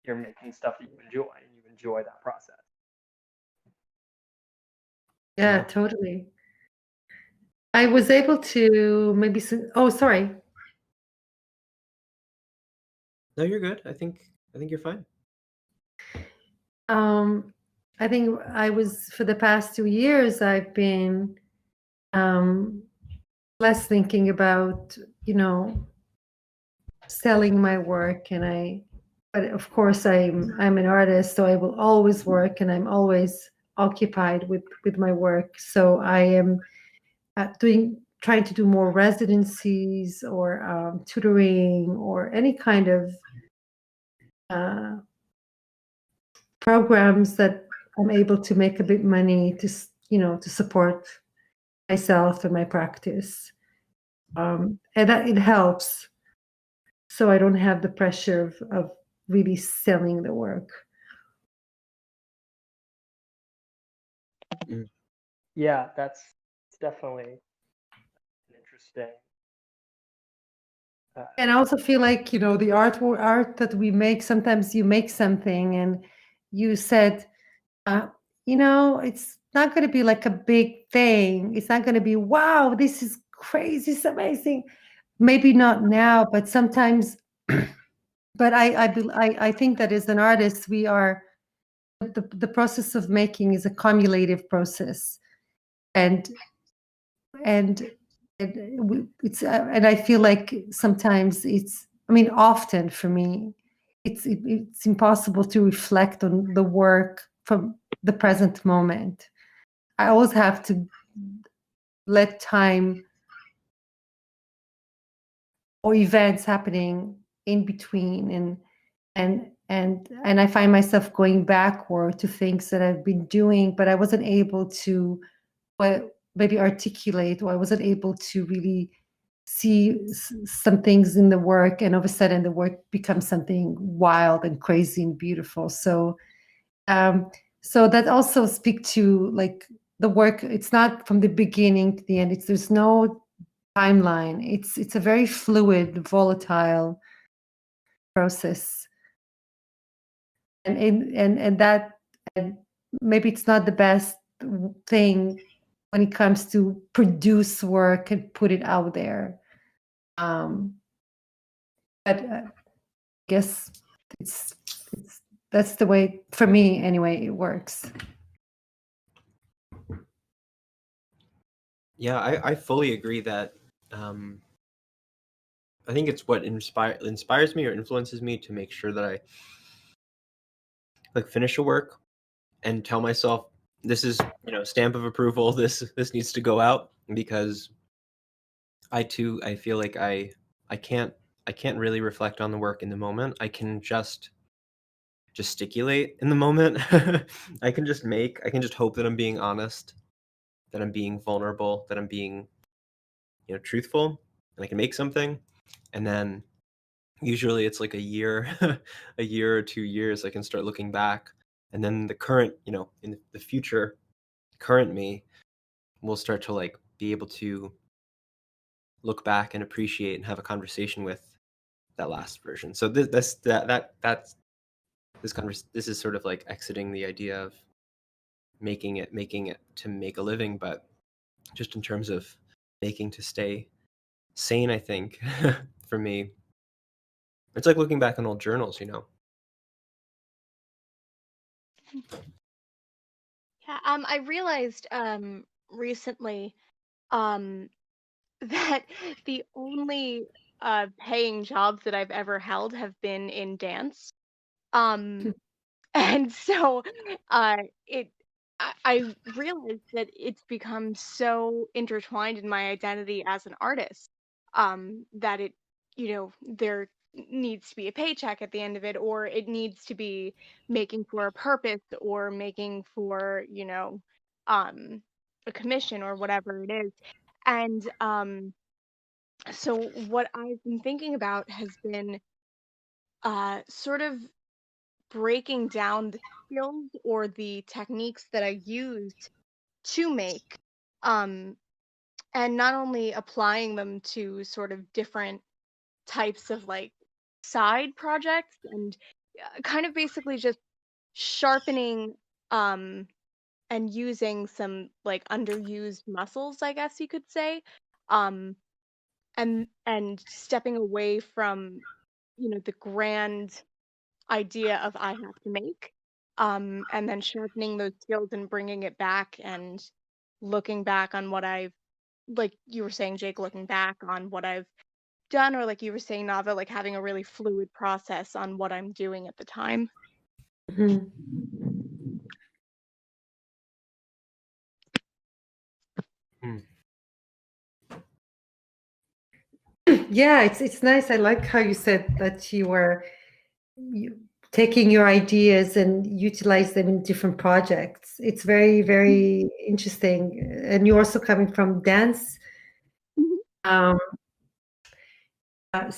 making stuff that you enjoy and you enjoy that process. Yeah, totally. I was able to maybe oh, sorry. No, you're good. I think you're fine. I think I was, for the past 2 years, I've been less thinking about, you know, selling my work, but of course I'm an artist, so I will always work and I'm always occupied with my work. So I am trying to do more residencies or tutoring or any kind of programs that I'm able to make a bit money to, you know, to support myself and my practice, and that it helps. So I don't have the pressure of really selling the work. Yeah, that's definitely interesting. And I also feel like, you know, the art that we make, sometimes you make something and you said, you know, it's not going to be like a big thing. It's not going to be, wow, this is crazy, it's amazing. Maybe not now, but sometimes. But I think that as an artist, we are, the process of making is a cumulative process, and it's and I feel like sometimes often for me, it's impossible to reflect on the work from the present moment. I always have to let time or events happening in between, and I find myself going backward to things that I've been doing, but I wasn't able to maybe articulate, or I wasn't able to really see some things in the work, and all of a sudden the work becomes something wild and crazy and beautiful. So so that also speak to like the work. It's not from the beginning to the end. There's no timeline. It's a very fluid, volatile process, and that, and maybe it's not the best thing when it comes to produce work and put it out there. But I guess it's that's the way, for me anyway, it works. Yeah, I fully agree that I think it's what inspires me or influences me to make sure that I like finish a work and tell myself, this is, you know, stamp of approval, this needs to go out, because I feel like I can't really reflect on the work in the moment. I can just gesticulate in the moment. I can just hope that I'm being honest, that I'm being vulnerable, that I'm being, you know, truthful, and I can make something. And then usually it's like a year a year or 2 years, I can start looking back, and then the current, you know, in the future, current me will start to like be able to look back and appreciate and have a conversation with that last version. So this is sort of like exiting the idea of making it to make a living, but just in terms of making to stay sane, I think. For me, It's like looking back on old journals, you know. Yeah, I realized recently that the only paying jobs that I've ever held have been in dance. And so it I realized that it's become so intertwined in my identity as an artist, that it, there needs to be a paycheck at the end of it, or it needs to be making for a purpose, or making for, a commission or whatever it is. And so what I've been thinking about has been sort of breaking down the skills or the techniques that I used to make, um, and not only applying them to sort of different types of like side projects, and kind of basically just sharpening and using some like underused muscles, I guess you could say, um, and stepping away from, the grand idea of I have to make, and then sharpening those skills and bringing it back, and looking back on what I've, like you were saying, Jake, looking back on what I've done, or like you were saying, Nava, like having a really fluid process on what I'm doing at the time. Mhm. Yeah, it's nice. I like how you said that you were taking your ideas and utilize them in different projects. It's very, very interesting. And you're also coming from dance. Um, yeah,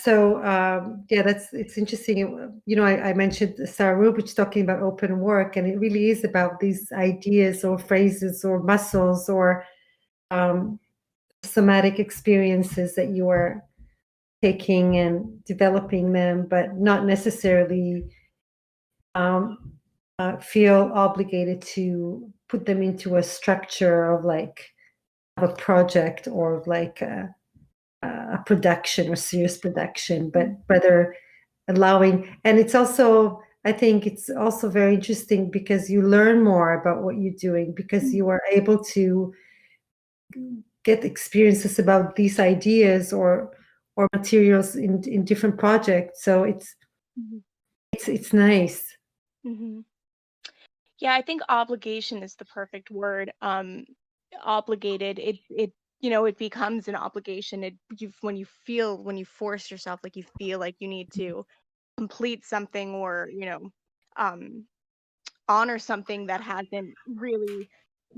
it's interesting. I mentioned Sarah Rubich talking about open work, and it really is about these ideas or phrases or muscles or somatic experiences that you are taking and developing them, but not necessarily feel obligated to put them into a structure of like a project or like a production or serious production, but rather allowing. And it's also, I think it's also very interesting because you learn more about what you're doing, because you are able to get experiences about these ideas or materials in different projects. So it's nice. Mm-hmm. Yeah, I think obligation is the perfect word. Obligated, it becomes an obligation. When you force yourself, like you feel like you need to complete something, or um, honor something that hasn't really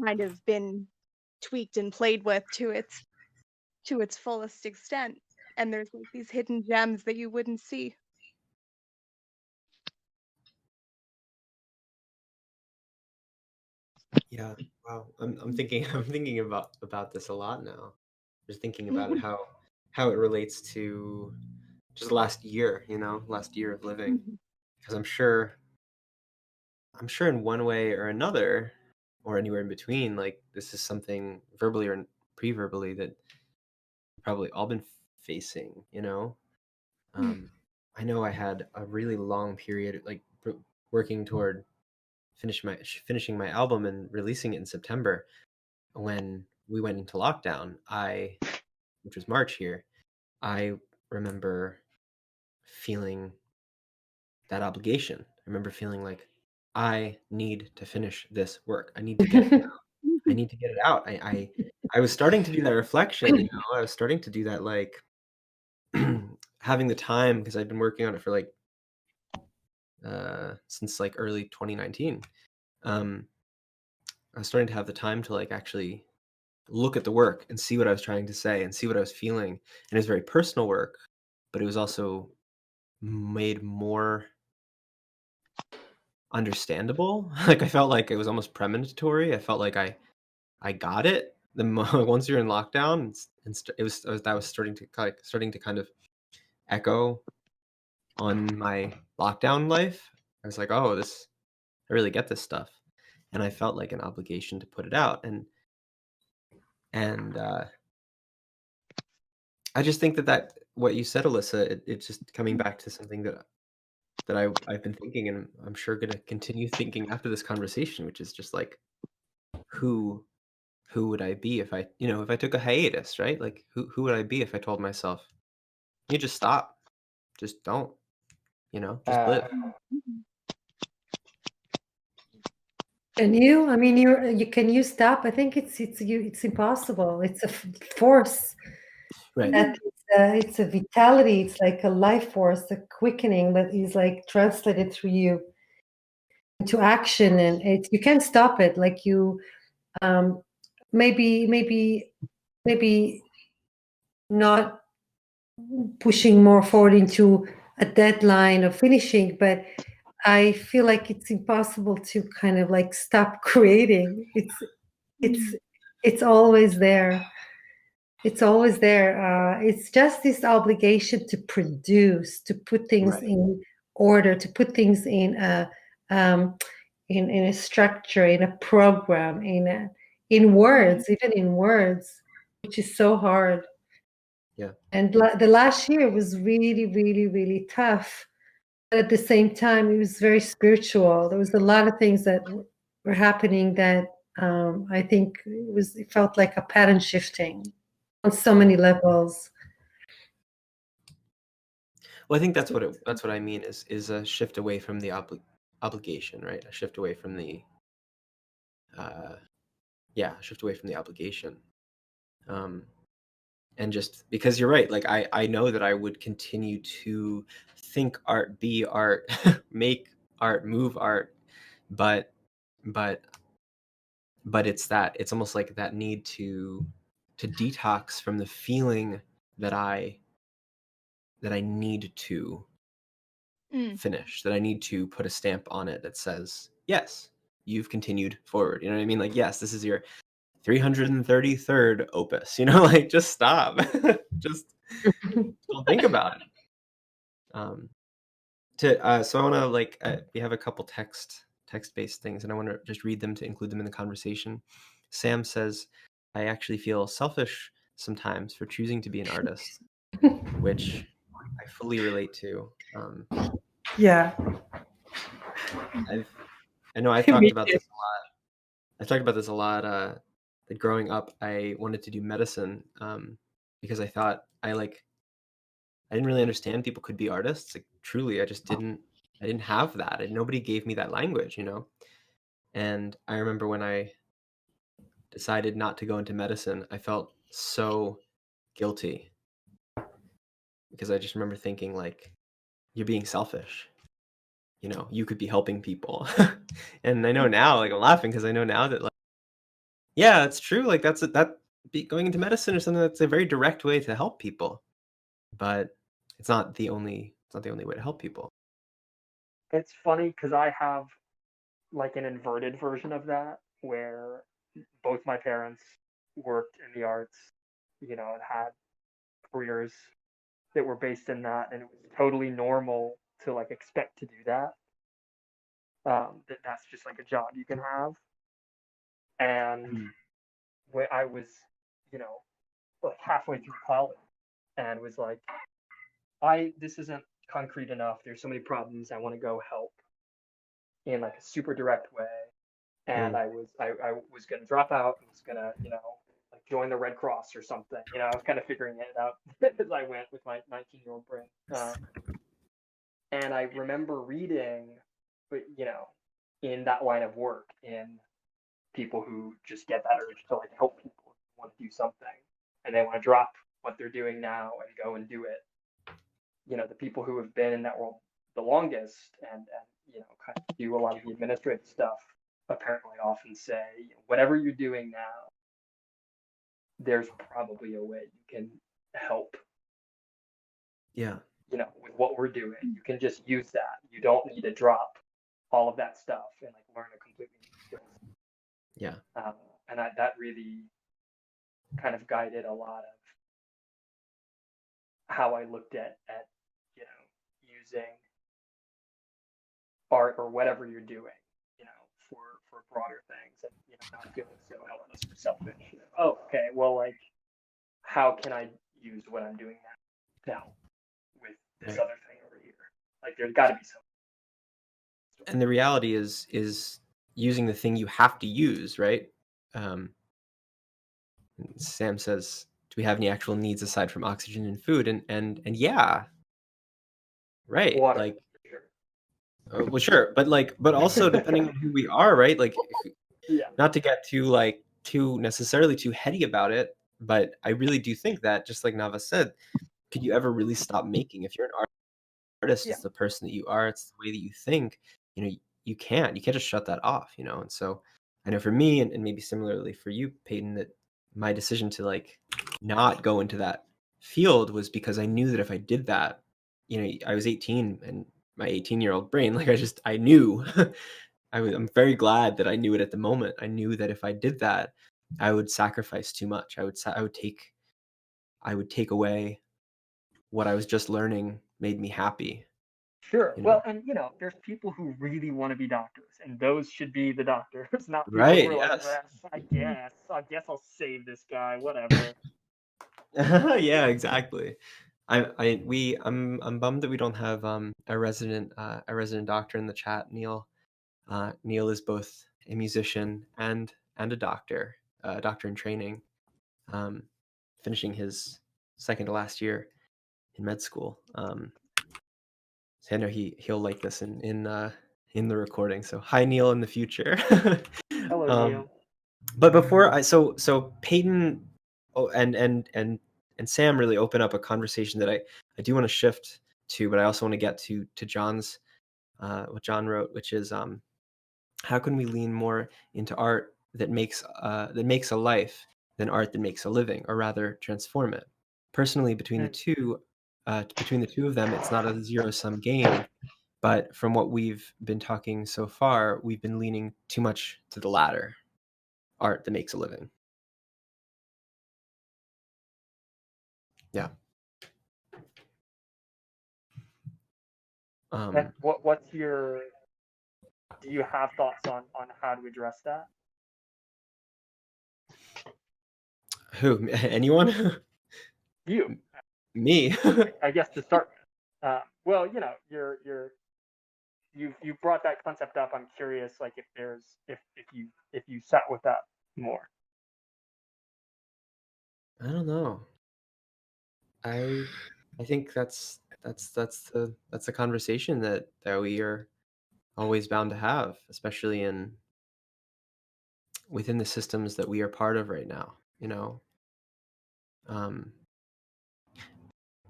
kind of been tweaked and played with to its fullest extent. And there's like these hidden gems that you wouldn't see. Yeah. Wow. I'm thinking I'm thinking about this a lot now. Just thinking about it, how it relates to just last year, last year of living. Because I'm sure in one way or another, or anywhere in between, like this is something verbally or pre-verbally that we've probably all been facing. I know I had a really long period, like working toward finishing my album and releasing it in September. When we went into lockdown, which was March here, I remember feeling that obligation. I remember feeling like I need to finish this work. I need to get it out. I need to get it out. I was starting to do that reflection. I was starting to do that, like having the time, because I'd been working on it for like since like early 2019. I was starting to have the time to like actually look at the work and see what I was trying to say and see what I was feeling. And it was very personal work, but it was also made more understandable. Like I felt like it was almost premonitory. I felt like I got it. Once you're in lockdown, that was starting to kind of echo on my lockdown life. I was like, oh, I really get this stuff, and I felt like an obligation to put it out. And I just think that what you said, Alyssa, it's just coming back to something that I've been thinking, and I'm sure going to continue thinking after this conversation, which is just like, who would I be if I, if I took a hiatus, right? Like, who would I be if I told myself, you just stop, just don't, just live. And you, I mean, can you stop? I think it's impossible. It's a force. Right. That it's a vitality. It's like a life force, a quickening that is like translated through you into action, and you can't stop it. Like you, maybe not pushing more forward into a deadline of finishing, but I feel like it's impossible to kind of like stop creating. It's always there. It's always there. It's just this obligation to produce, to put things in order, to put things in a structure, in a program, in words, even in words, which is so hard. Yeah. And the last year was really, really, really tough. But at the same time, it was very spiritual. There was a lot of things that were happening that I think it felt like a pattern shifting on so many levels. Well, I think that's what I mean is a shift away from the obligation, right? A shift away from the shift away from the obligation. And just because you're right, like I know that I would continue to think art, be art, make art, move art, but it's almost like that need to detox from the feeling that I need to finish, that I need to put a stamp on it that says, yes, you've continued forward. You know what I mean? Like, yes, this is your 333rd opus, like just stop. Just don't think about it. So I want to we have a couple text-based things, and I want to just read them to include them in the conversation. Sam says, I actually feel selfish sometimes for choosing to be an artist, which I fully relate to. Yeah. I know I've talked about this a lot. I've talked about this a lot. That growing up, I wanted to do medicine because I thought I didn't really understand people could be artists. Like truly, I didn't have that. And nobody gave me that language, And I remember when I decided not to go into medicine, I felt so guilty because I just remember thinking like, you're being selfish. You could be helping people. And I know now, like I'm laughing because I know now that yeah, it's true. Like going into medicine or something, that's a very direct way to help people. But it's not the only way to help people. It's funny because I have like an inverted version of that where both my parents worked in the arts, and had careers that were based in that, and it was totally normal to like expect to do that. That's just like a job you can have. And when I was, like halfway through college, and was like, this isn't concrete enough. There's so many problems. I want to go help in like a super direct way. And I was gonna drop out. I was gonna, like join the Red Cross or something. I was kind of figuring it out as I went with my 19-year-old brain. And I remember reading, in that line of work, in people who just get that urge to like help people, want to do something, and they want to drop what they're doing now and go and do it. The people who have been in that world the longest and kind of do a lot of the administrative stuff apparently often say, whatever you're doing now, there's probably a way you can help. Yeah. With what we're doing, you can just use that. You don't need to drop all of that stuff and like learn a completely new skill. Yeah. And that really kind of guided a lot of how I looked at using art or whatever you're doing, for broader things, and not feeling so helpless or selfish. Oh, okay, well, like, how can I use what I'm doing now out with this Right. other thing over here. Like there's got to be something. And the reality is using the thing you have to use, right? Sam says, do we have any actual needs aside from oxygen and food? And yeah, right. Water. Like, Sure. well, sure, but also depending on who we are, right? Like, Yeah. not to get too necessarily too heady about it, but I really do think that, just like Nava said, could you ever really stop making? If you're an artist, it's the person that you are, it's the way that you think, you can't just shut that off, and so I know for me, and maybe similarly for you, Peyton, that my decision to like not go into that field was because I knew that if I did that, I was 18, and my 18-year-old brain, like I knew I'm very glad that I knew it at the moment. I knew that if I did that, I would sacrifice too much. I would take away what I was just learning made me happy. Sure. Well, and there's people who really want to be doctors, and those should be the doctors, not people Right, who are yes. like, I guess I'll save this guy, whatever. Yeah, exactly. I'm bummed that we don't have a resident doctor in the chat. Neil is both a musician and a doctor in training, finishing his second to last year in med school. So I know he'll like this in the recording. So hi, Neil, in the future. Hello, Neil. But before so Peyton and Sam really open up a conversation that I do want to shift to, but I also want to get to John's what John wrote, which is how can we lean more into art that makes a life than art that makes a living, or rather transform it. Personally, between the two of them, it's not a zero-sum game, but from what we've been talking so far, we've been leaning too much to the latter, art that makes a living. Yeah. What's your? Do you have thoughts on how to address that? Who? Anyone? You. Me. I guess to start. Well, you brought that concept up. I'm curious, like if you sat with that more. I don't know. I think that's the conversation that we are always bound to have, especially within the systems that we are part of right now.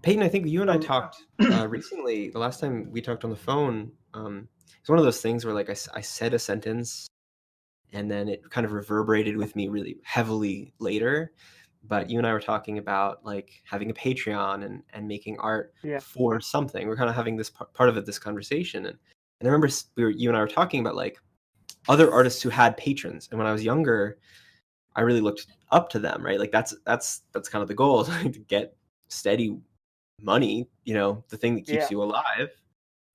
Peyton, I think you and I talked recently. The last time we talked on the phone, it's one of those things where like I said a sentence, and then it kind of reverberated with me really heavily later. But you and I were talking about like having a Patreon and making art for something. We're kind of having this part of this conversation, and I remember you and I were talking about like other artists who had patrons, and when I was younger, I really looked up to them. Right, like that's kind of the goal, to get steady money. The thing that keeps you alive,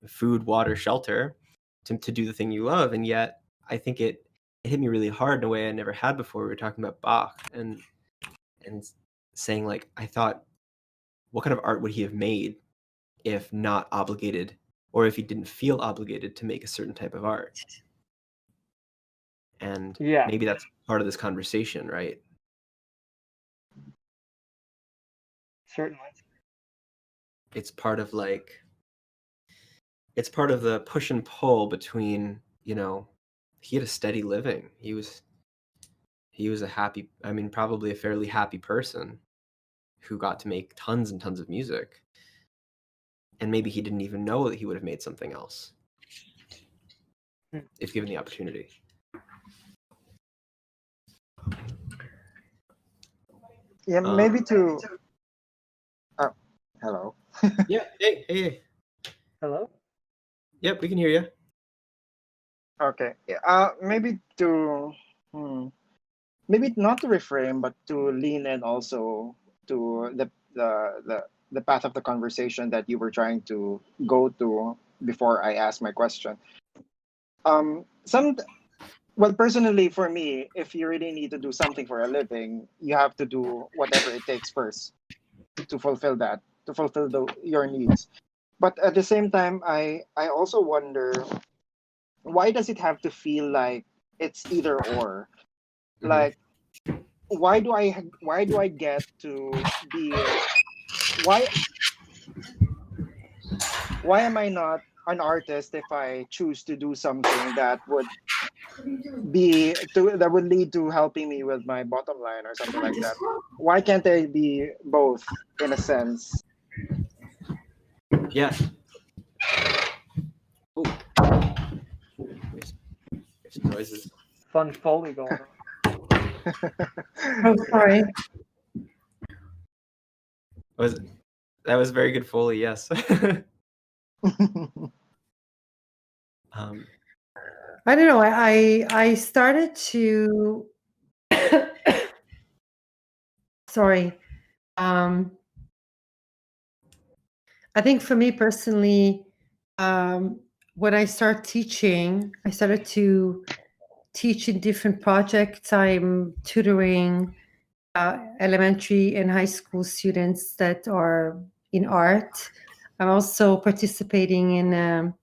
food, water, shelter, to do the thing you love. And yet, I think it hit me really hard in a way I never had before. We were talking about Bach and saying like, I thought, what kind of art would he have made if not obligated, or if he didn't feel obligated to make a certain type of art? And maybe that's part of this conversation, right? Certainly. It's part of the push and pull between, he had a steady living. He was a happy, probably a fairly happy person who got to make tons and tons of music. And maybe he didn't even know that he would have made something else if given the opportunity. Yeah, maybe to. Oh, hello. Yeah. Hey. Hello. Yep, we can hear you. Okay. Maybe to. Maybe not to reframe, but to lean in also to the path of the conversation that you were trying to go to before I asked my question. Well, personally, for me, if you really need to do something for a living, you have to do whatever it takes first to fulfill that. to fulfill your needs. But at the same time, I also wonder, why does it have to feel like it's either or? Like, why do I get to be, why am I not an artist if I choose to do something that would that would lead to helping me with my bottom line or something like that? Why can't they be both in a sense? Yeah. Ooh. There's some noises. Fun Foley going on. Oh, sorry. That was very good Foley, yes. I don't know. I started to sorry. I think for me personally, when I started teaching, I started to teach in different projects. I'm tutoring elementary and high school students that are in art. I'm also participating in a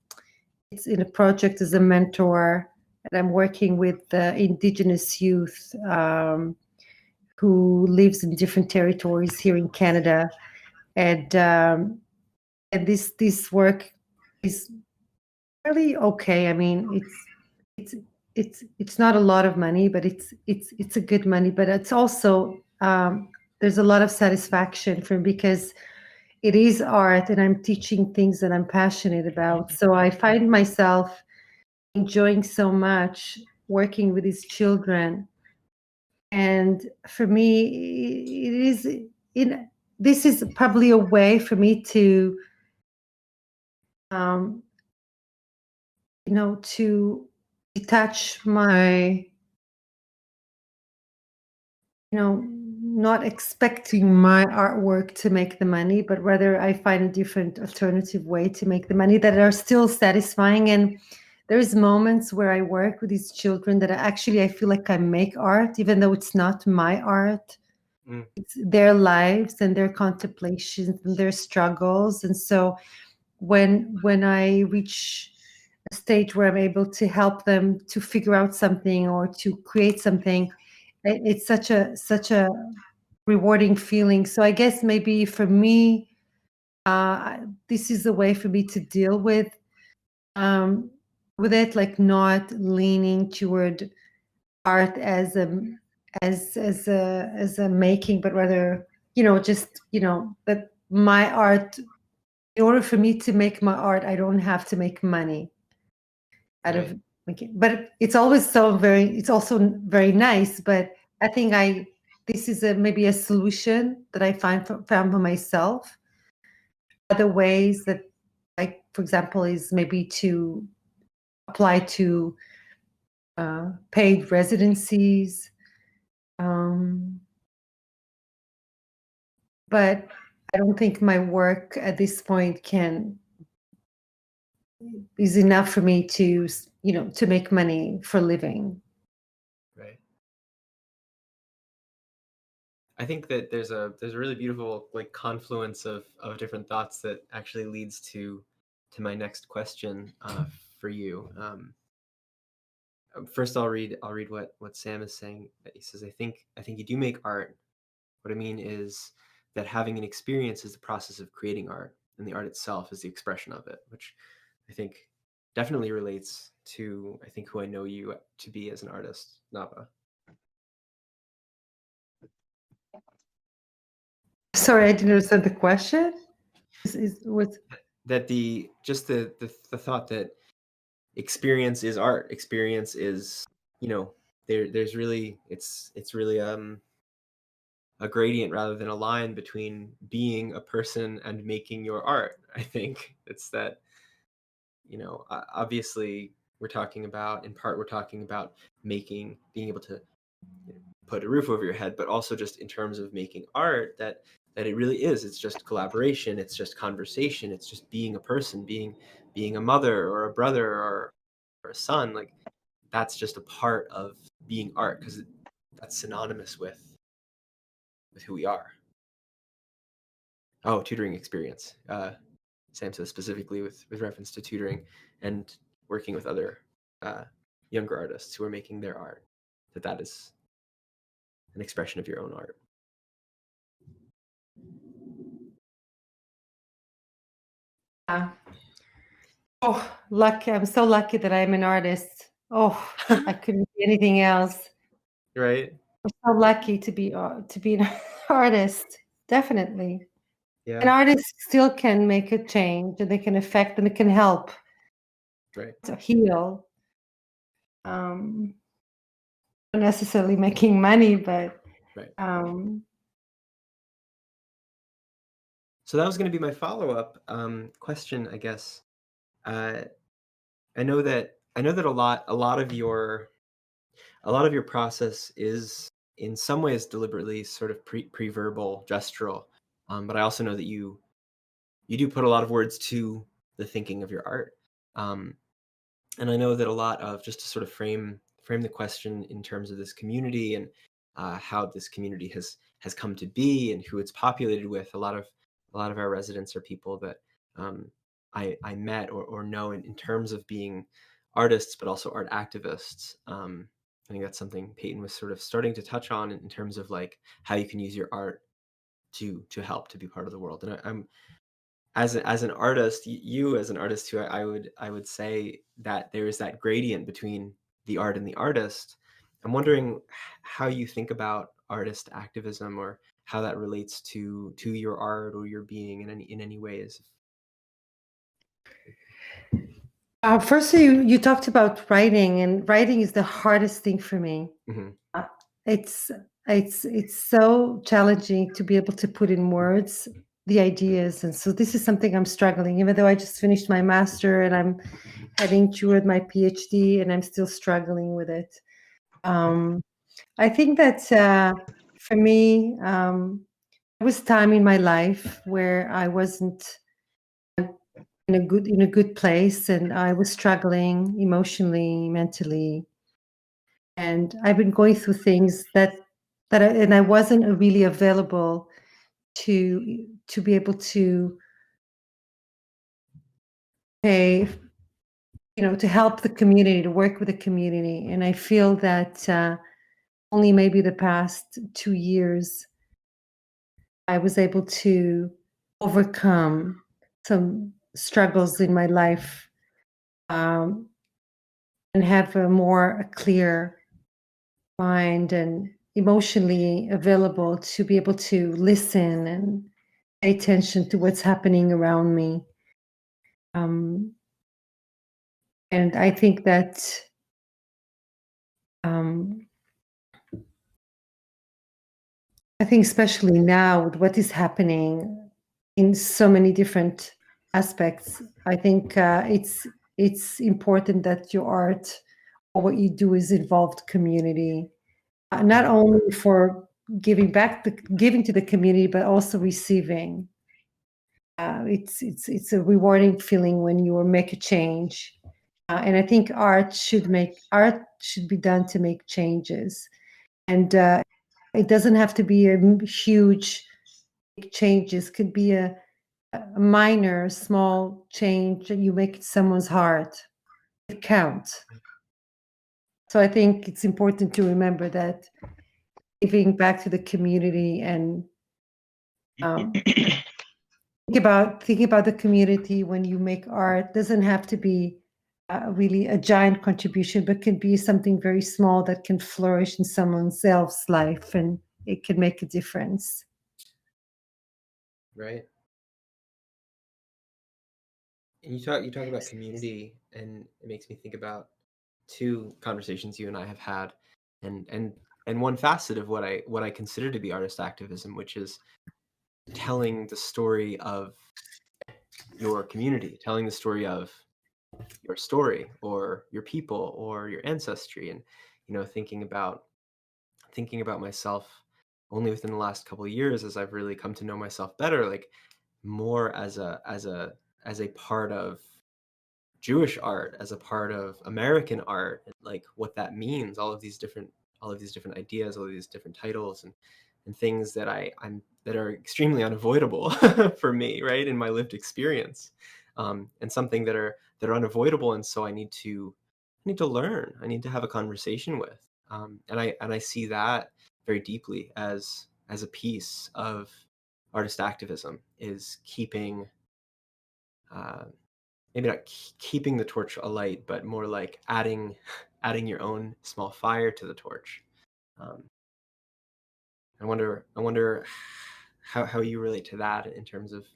project as a mentor, and I'm working with indigenous youth who lives in different territories here in Canada, and this work is really okay. I mean, it's not a lot of money, but it's a good money. But it's also there's a lot of satisfaction from, because it is art, and I'm teaching things that I'm passionate about. So I find myself enjoying so much working with these children. And for me, this is probably a way for me to, to detach my, not expecting my artwork to make the money, but rather I find a different alternative way to make the money that are still satisfying. And there's moments where I work with these children that I feel like I make art, even though it's not my art. It's their lives and their contemplations and their struggles. And so when I reach a stage where I'm able to help them to figure out something or to create something, it's such a rewarding feeling. So I guess maybe for me, this is a way for me to deal with it, like not leaning toward art as a making, but rather, that my art, in order for me to make my art, I don't have to make money out of making. But it's also very nice. But I think this is maybe a solution that I found for myself. Other ways that, like, for example, is maybe to apply to paid residencies. But I don't think my work at this point is enough for me to make money for a living. Right. I think that there's a really beautiful like confluence of different thoughts that actually leads to my next question for you. First, I'll read what Sam is saying. He says, I think you do make art. What I mean is that having an experience is the process of creating art, and the art itself is the expression of it, which I think definitely relates to, I think, who I know you to be as an artist, Nava. Sorry, I didn't understand the question. That the thought that experience is art. Experience is, there's really, it's really a gradient rather than a line between being a person and making your art. I think it's that, obviously we're talking about making, being able to put a roof over your head, but also just in terms of making art, that it really is. It's just collaboration. It's just conversation. It's just being a person, being a mother or a brother or a son. Like, that's just a part of being art, because that's synonymous with who we are. tutoring experience. Sam says specifically with reference to tutoring and working with other younger artists who are making their art, that is an expression of your own art. Oh, lucky! I'm so lucky that I'm an artist. Oh, I couldn't be anything else. Right. I'm so lucky to be an artist. Definitely. Yeah. An artist still can make a change, and they can affect, and it can help. Right. To heal. Not necessarily making money, but right. So that was going to be my follow-up question, I guess. I know that a lot of your process is in some ways deliberately sort of pre-verbal, gestural, but I also know that you do put a lot of words to the thinking of your art, and I know that a lot of, just to sort of frame the question in terms of this community and how this community has come to be and who it's populated with. A lot of our residents are people that I met or know in terms of being artists, but also art activists. I think that's something Peyton was sort of starting to touch on in terms of like how you can use your art to help to be part of the world. And I'm as an artist, you as an artist too, I would say that there is that gradient between the art and the artist. I'm wondering how you think about artist activism, or how that relates to your art or your being in any ways. First, you talked about writing, and writing is the hardest thing for me. Mm-hmm. It's so challenging to be able to put in words the ideas, and so this is something I'm struggling. Even though I just finished my master and I'm heading toward my PhD, and I'm still struggling with it. I think that for me, there was time in my life where I wasn't in a good place, and I was struggling emotionally, mentally, and I've been going through things and I wasn't really available to be able to pay, to help the community, to work with the community. And I feel that only maybe the past 2 years I was able to overcome some struggles in my life, and have a clear mind and emotionally available to be able to listen and pay attention to what's happening around me. And I think that I think especially now with what is happening in so many different aspects, I think it's important that your art or what you do is involved community, not only for giving to the community, but also receiving. It's a rewarding feeling when you make a change, and I think art should be done to make changes, and it doesn't have to be a huge changes. Could be a minor, small change that you make in someone's heart. It counts. So I think it's important to remember that giving back to the community and think about the community when you make art doesn't have to be really a giant contribution, but can be something very small that can flourish in someone else's life, and it can make a difference. Right. And you talk about community, and it makes me think about two conversations you and I have had, and one facet of what I consider to be artist activism, which is telling the story of your community, telling the story of your story or your people or your ancestry, and thinking about myself only within the last couple of years, as I've really come to know myself better, like more as a part of Jewish art, as a part of American art, and like what that means, all of these different ideas, all of these different titles and things that that are extremely unavoidable for me, right, in my lived experience, and something that are unavoidable, and so I need to learn. I need to have a conversation with, and I see that very deeply as a piece of artist activism, is keeping, maybe not keeping the torch alight, but more like adding your own small fire to the torch. I wonder how you relate to that in terms of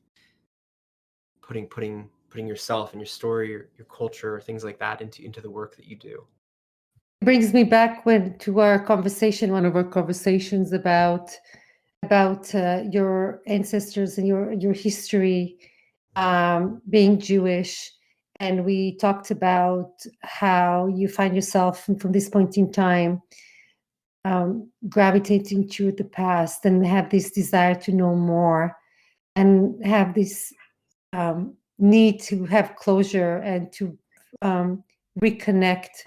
putting yourself and your story, your culture, things like that into the work that you do. It brings me back to our conversation, one of our conversations about your ancestors and your history, being Jewish, and we talked about how you find yourself from this point in time gravitating to the past and have this desire to know more and have this need to have closure and to reconnect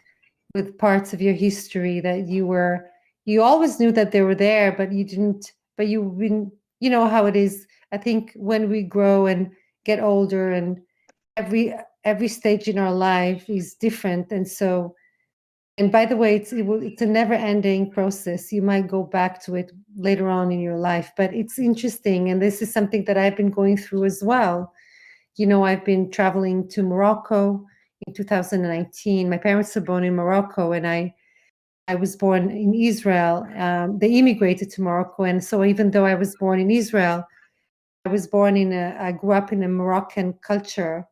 with parts of your history that you always knew that they were there, but you know how it is. I think when we grow and get older, and every stage in our life is different, and so, and by the way, it's a never-ending process. You might go back to it later on in your life, but it's interesting, and this is something that I've been going through as well. I've been traveling to Morocco in 2019. My parents were born in Morocco, and I was born in Israel. They immigrated to Morocco, and so even though I was born in Israel, I grew up in a Moroccan culture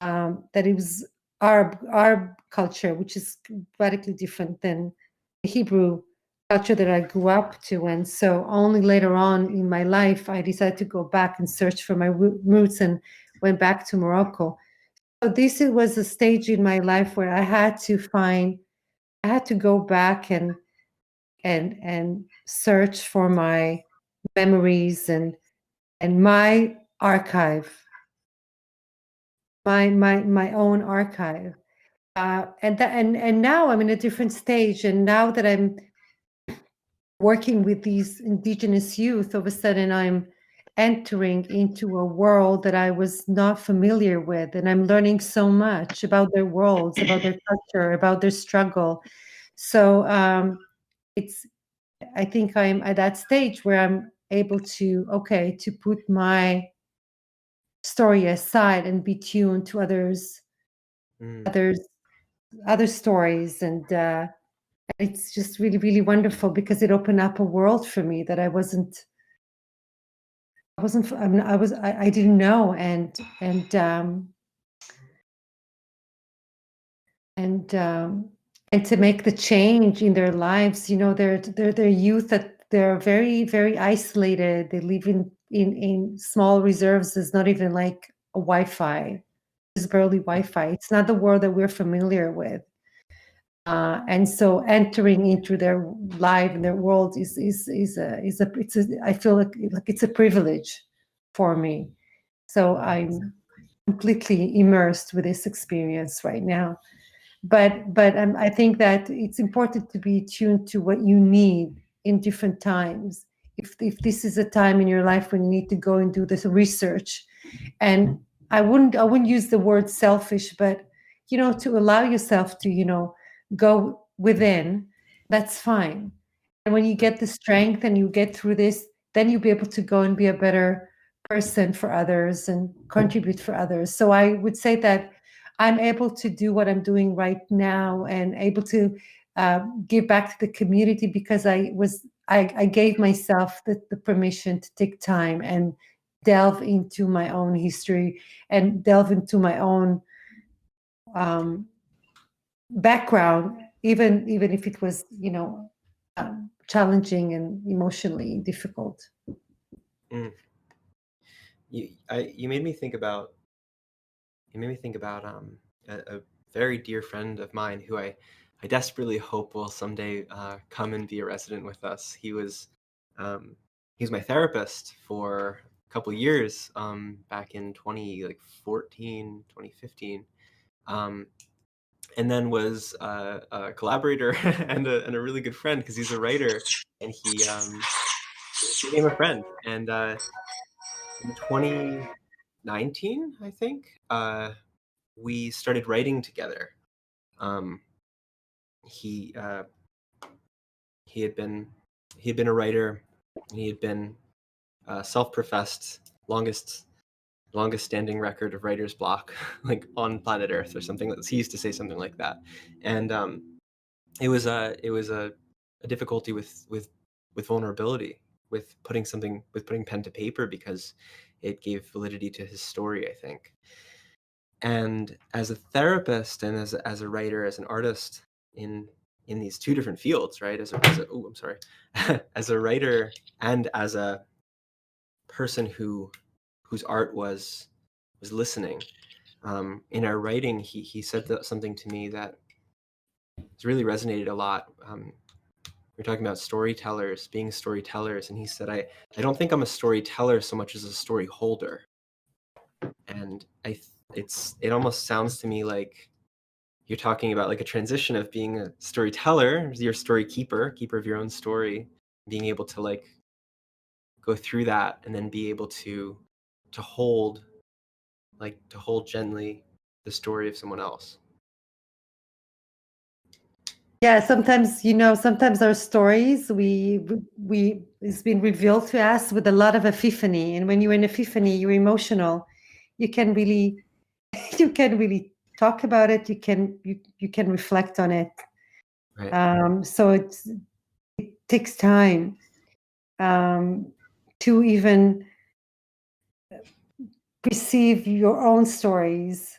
that it was Arab culture, which is radically different than the Hebrew culture that I grew up to. And so only later on in my life, I decided to go back and search for my roots and went back to Morocco. So this was a stage in my life where I had to go back and search for my memories and my archive, my own archive. And now I'm in a different stage. And now that I'm working with these indigenous youth, all of a sudden I'm entering into a world that I was not familiar with, and I'm learning so much about their worlds, about their culture, about their struggle. So I think I'm at that stage where I'm able to put my story aside and be tuned to others other stories, and it's just really, really wonderful because it opened up a world for me that I didn't know, and to make the change in their lives. They're youth that they're very, very isolated. They live in small reserves. There's not even like a Wi-Fi. There's barely Wi-Fi. It's not the world that we're familiar with. And so entering into their life and their world I feel like it's a privilege for me. So I'm completely immersed with this experience right now. But I think that it's important to be tuned to what you need in different times. If this is a time in your life when you need to go and do this research, and I wouldn't use the word selfish, but to allow yourself to go within, that's fine. And when you get the strength and you get through this, then you'll be able to go and be a better person for others and contribute for others. So I would say that I'm able to do what I'm doing right now and able to give back to the community because I gave myself the permission to take time and delve into my own history and delve into my own background, even if it was challenging and emotionally difficult. You made me think about a very dear friend of mine who I desperately hope will someday come and be a resident with us. He was my therapist for a couple years back in 2014, 2015. And then was a collaborator and a really good friend because he's a writer, and became a friend. And in 2019, I think, we started writing together. He he had been a writer. He had been self-professed longest standing record of writer's block, like on planet Earth or something. He used to say something like that, and it was a difficulty with vulnerability, with putting pen to paper, because it gave validity to his story, I think. And as a therapist and as a writer, as an artist in these two different fields, right? I'm sorry, as a writer and as a person whose art was listening. In our writing, he said something to me that has really resonated a lot. We're talking about storytellers, being storytellers, and he said, I don't think I'm a storyteller so much as a story holder. And it almost sounds to me like you're talking about like a transition of being a storyteller, your story keeper of your own story, being able to like go through that and then be able to hold gently the story of someone else. Yeah, sometimes, sometimes our stories, it's been revealed to us with a lot of epiphany. And when you're in epiphany, you're emotional. You can really talk about it. You can reflect on it. Right. So it takes time to even perceive your own stories.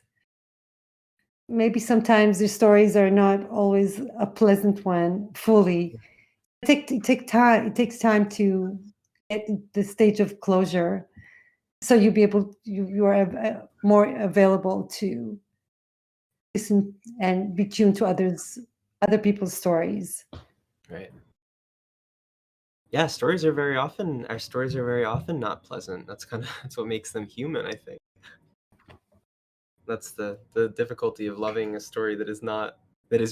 Maybe sometimes your stories are not always a pleasant one fully. It takes time to get to the stage of closure, so you are more available to listen and be tuned to other people's stories. Right. Yeah, our stories are very often not pleasant. That's what makes them human, I think. That's the difficulty of loving a story that is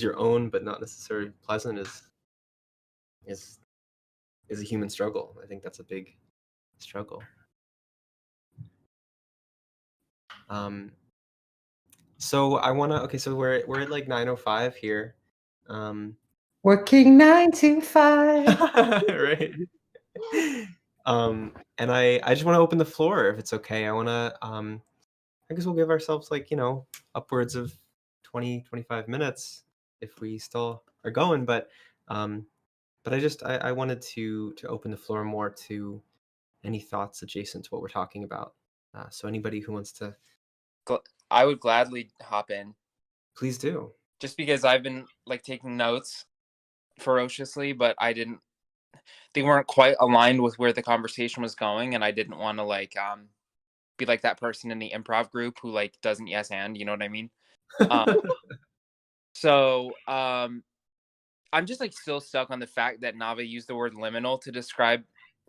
your own but not necessarily pleasant, is a human struggle. I think that's a big struggle. So I want to, okay, so we're at like 9:05 here. Working 9 to 5. Right. And I just want to open the floor, if it's okay. I guess we'll give ourselves like, upwards of 20-25 minutes if we still are going, but I wanted to open the floor more to any thoughts adjacent to what we're talking about. So anybody who wants to, I would gladly hop in. Please do. Just because I've been like taking notes ferociously, but they weren't quite aligned with where the conversation was going, and I didn't want to like be like that person in the improv group who like doesn't yes and, you know what I mean? So I'm just like still stuck on the fact that Nava used the word liminal to describe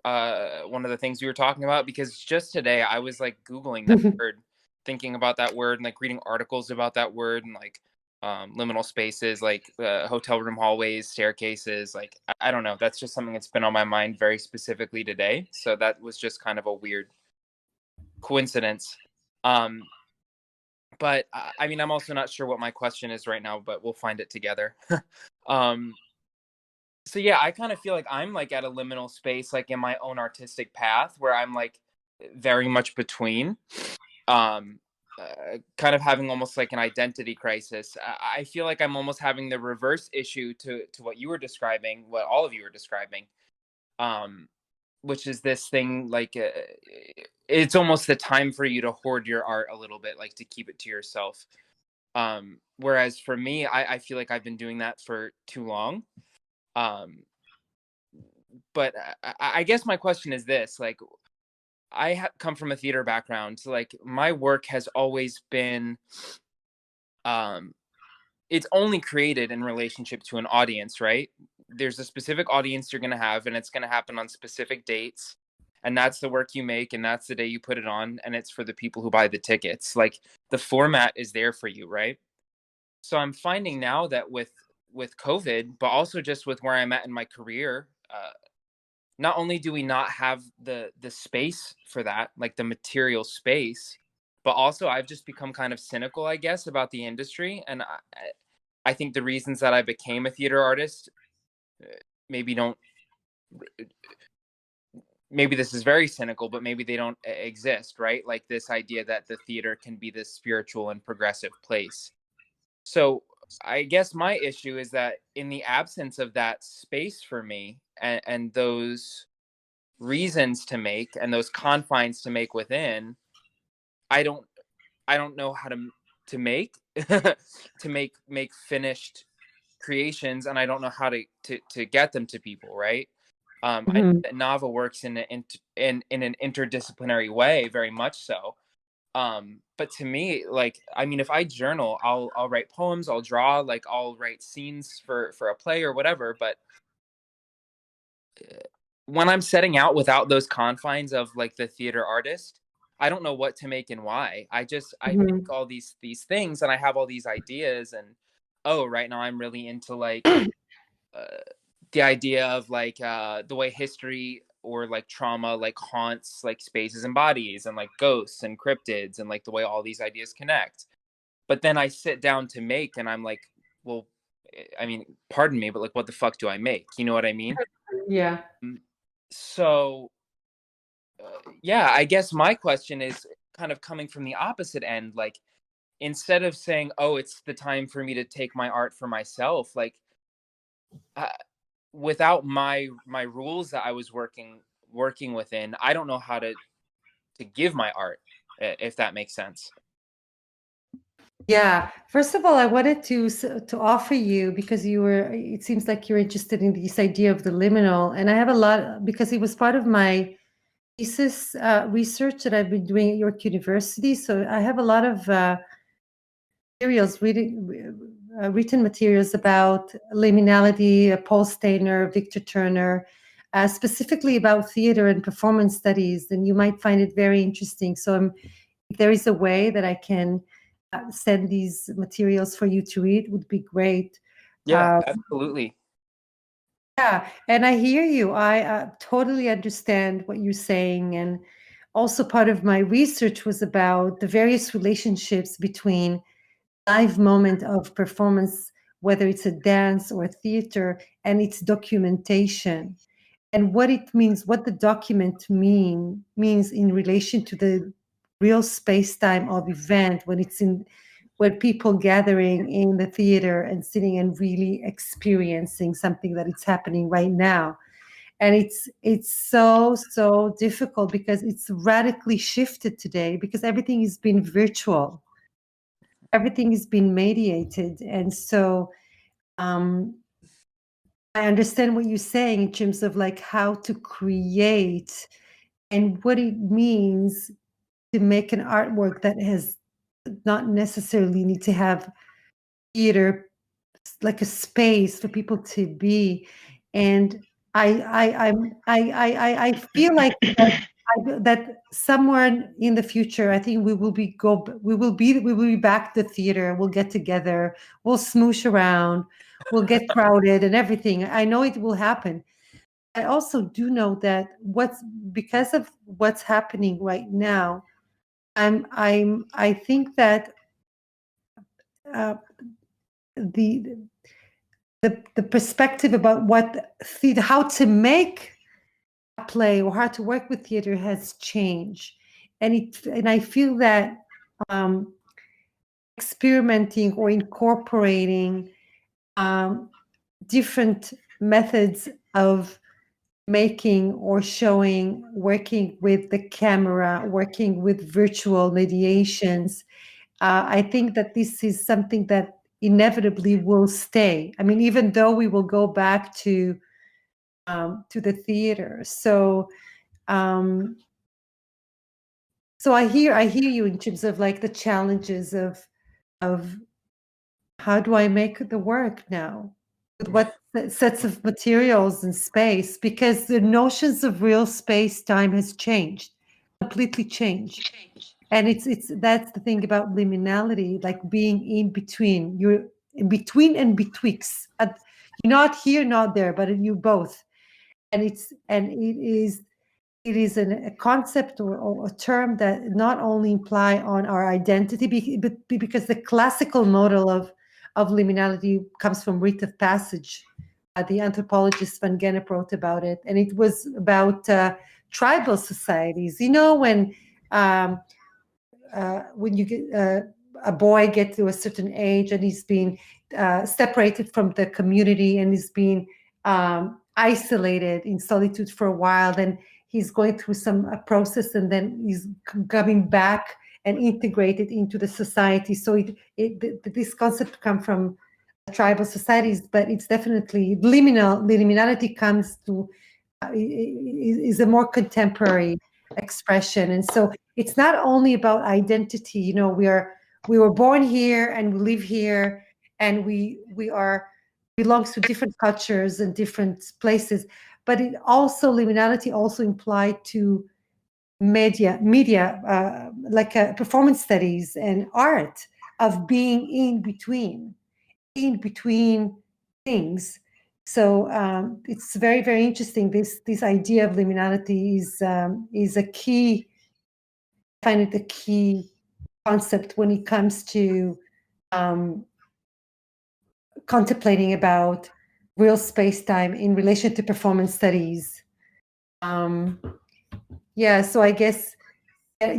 one of the things we were talking about, because just today I was like Googling that word, thinking about that word and like reading articles about that word, and like liminal spaces, like hotel room hallways, staircases. Like, I don't know. That's just something that's been on my mind very specifically today. So that was just kind of a weird coincidence. But I mean, I'm also not sure what my question is right now, but we'll find it together. So yeah, I kind of feel like I'm like at a liminal space, like in my own artistic path, where I'm like very much between, kind of having almost like an identity crisis. I feel like I'm almost having the reverse issue to what you were describing, what all of you were describing, which is this thing like it's almost the time for you to hoard your art a little bit, like to keep it to yourself. Whereas for me, I feel like I've been doing that for too long. But I guess my question is this: like, I come from a theater background, so like my work has always been, it's only created in relationship to an audience, right? There's a specific audience you're going to have, and it's going to happen on specific dates, and that's the work you make, and that's the day you put it on, and it's for the people who buy the tickets. Like, the format is there for you, right? So I'm finding now that with COVID, but also just with where I'm at in my career, not only do we not have the space for that, like the material space, but also I've just become kind of cynical, I guess, about the industry. And I think the reasons that I became a theater artist maybe don't, maybe this is very cynical, but maybe they don't exist, right? Like this idea that the theater can be this spiritual and progressive place. So I guess my issue is that in the absence of that space for me and those reasons to make and those confines to make within, I don't know how to make to make finished creations, and I don't know how to get them to people, right? I think that Nava works in an interdisciplinary way, very much so. But to me, like, I mean, if I journal, I'll write poems, I'll draw, like I'll write scenes for a play or whatever. But when I'm setting out without those confines of like the theater artist, I don't know what to make and why. I make all these things, and I have all these ideas, and right now I'm really into like the idea of like the way history or like trauma like haunts like spaces and bodies and like ghosts and cryptids and like the way all these ideas connect. But then I sit down to make, and I'm like, well, I mean, pardon me, but like, what the fuck do I make? You know what I mean? Yeah. So yeah, I guess my question is kind of coming from the opposite end. Like, instead of saying, oh, it's the time for me to take my art for myself, like without my rules that I was working within, I don't know how to give my art, if that makes sense. Yeah. First of all, I wanted to offer you, because it seems like you're interested in this idea of the liminal, and I have a lot, because it was part of my thesis research that I've been doing at York University. So I have a lot of materials, written materials about liminality, Paul Steiner, Victor Turner, specifically about theater and performance studies, and you might find it very interesting. So if there is a way that I can send these materials for you to read, would be great. Yeah, absolutely. Yeah, and I hear you. I totally understand what you're saying. And also part of my research was about the various relationships between live moment of performance, whether it's a dance or a theater, and its documentation, and what it means, what the document means in relation to the real space-time of event, when people gathering in the theater and sitting and really experiencing something that is happening right now. And it's so difficult because it's radically shifted today, because everything has been virtual. Everything has been mediated. And so I understand what you're saying in terms of like how to create and what it means to make an artwork that has not necessarily need to have theater, like a space for people to be. And I feel like that somewhere in the future, I think we will be back to theater. We'll get together, we'll smoosh around, we'll get crowded and everything. I know it will happen. I also do know that because of what's happening right now, I think that the perspective about how to make a play or how to work with theater has changed, and I feel that experimenting or incorporating different methods of making or showing, working with the camera, working with virtual mediations, I think that this is something that inevitably will stay. I mean, even though we will go back to the theater. So I hear you in terms of like the challenges of how do I make the work now? With what sets of materials and space? Because the notions of real space time has changed, completely changed. And that's the thing about liminality, like being in between. You're in between and betwixt. You're not here, not there, but you both. and it is a concept or a term that not only imply on our identity, but because the classical model of liminality comes from rite of passage. The anthropologist Van Gennep wrote about it, and it was about tribal societies. You know, when you get a boy get to a certain age and he's being separated from the community and he's being isolated in solitude for a while, then he's going through some process, and then he's coming back and integrated into the society. So this concept comes from tribal societies, but it's definitely liminality comes to is a more contemporary expression. And so it's not only about identity. You know, we were born here and we live here, and we are belongs to different cultures and different places, but it also liminality also implied to media like performance studies and art, of being in between things. So it's very, very interesting. This idea of liminality is a key. I find it a key concept when it comes to contemplating about real space-time in relation to performance studies. Yeah, so I guess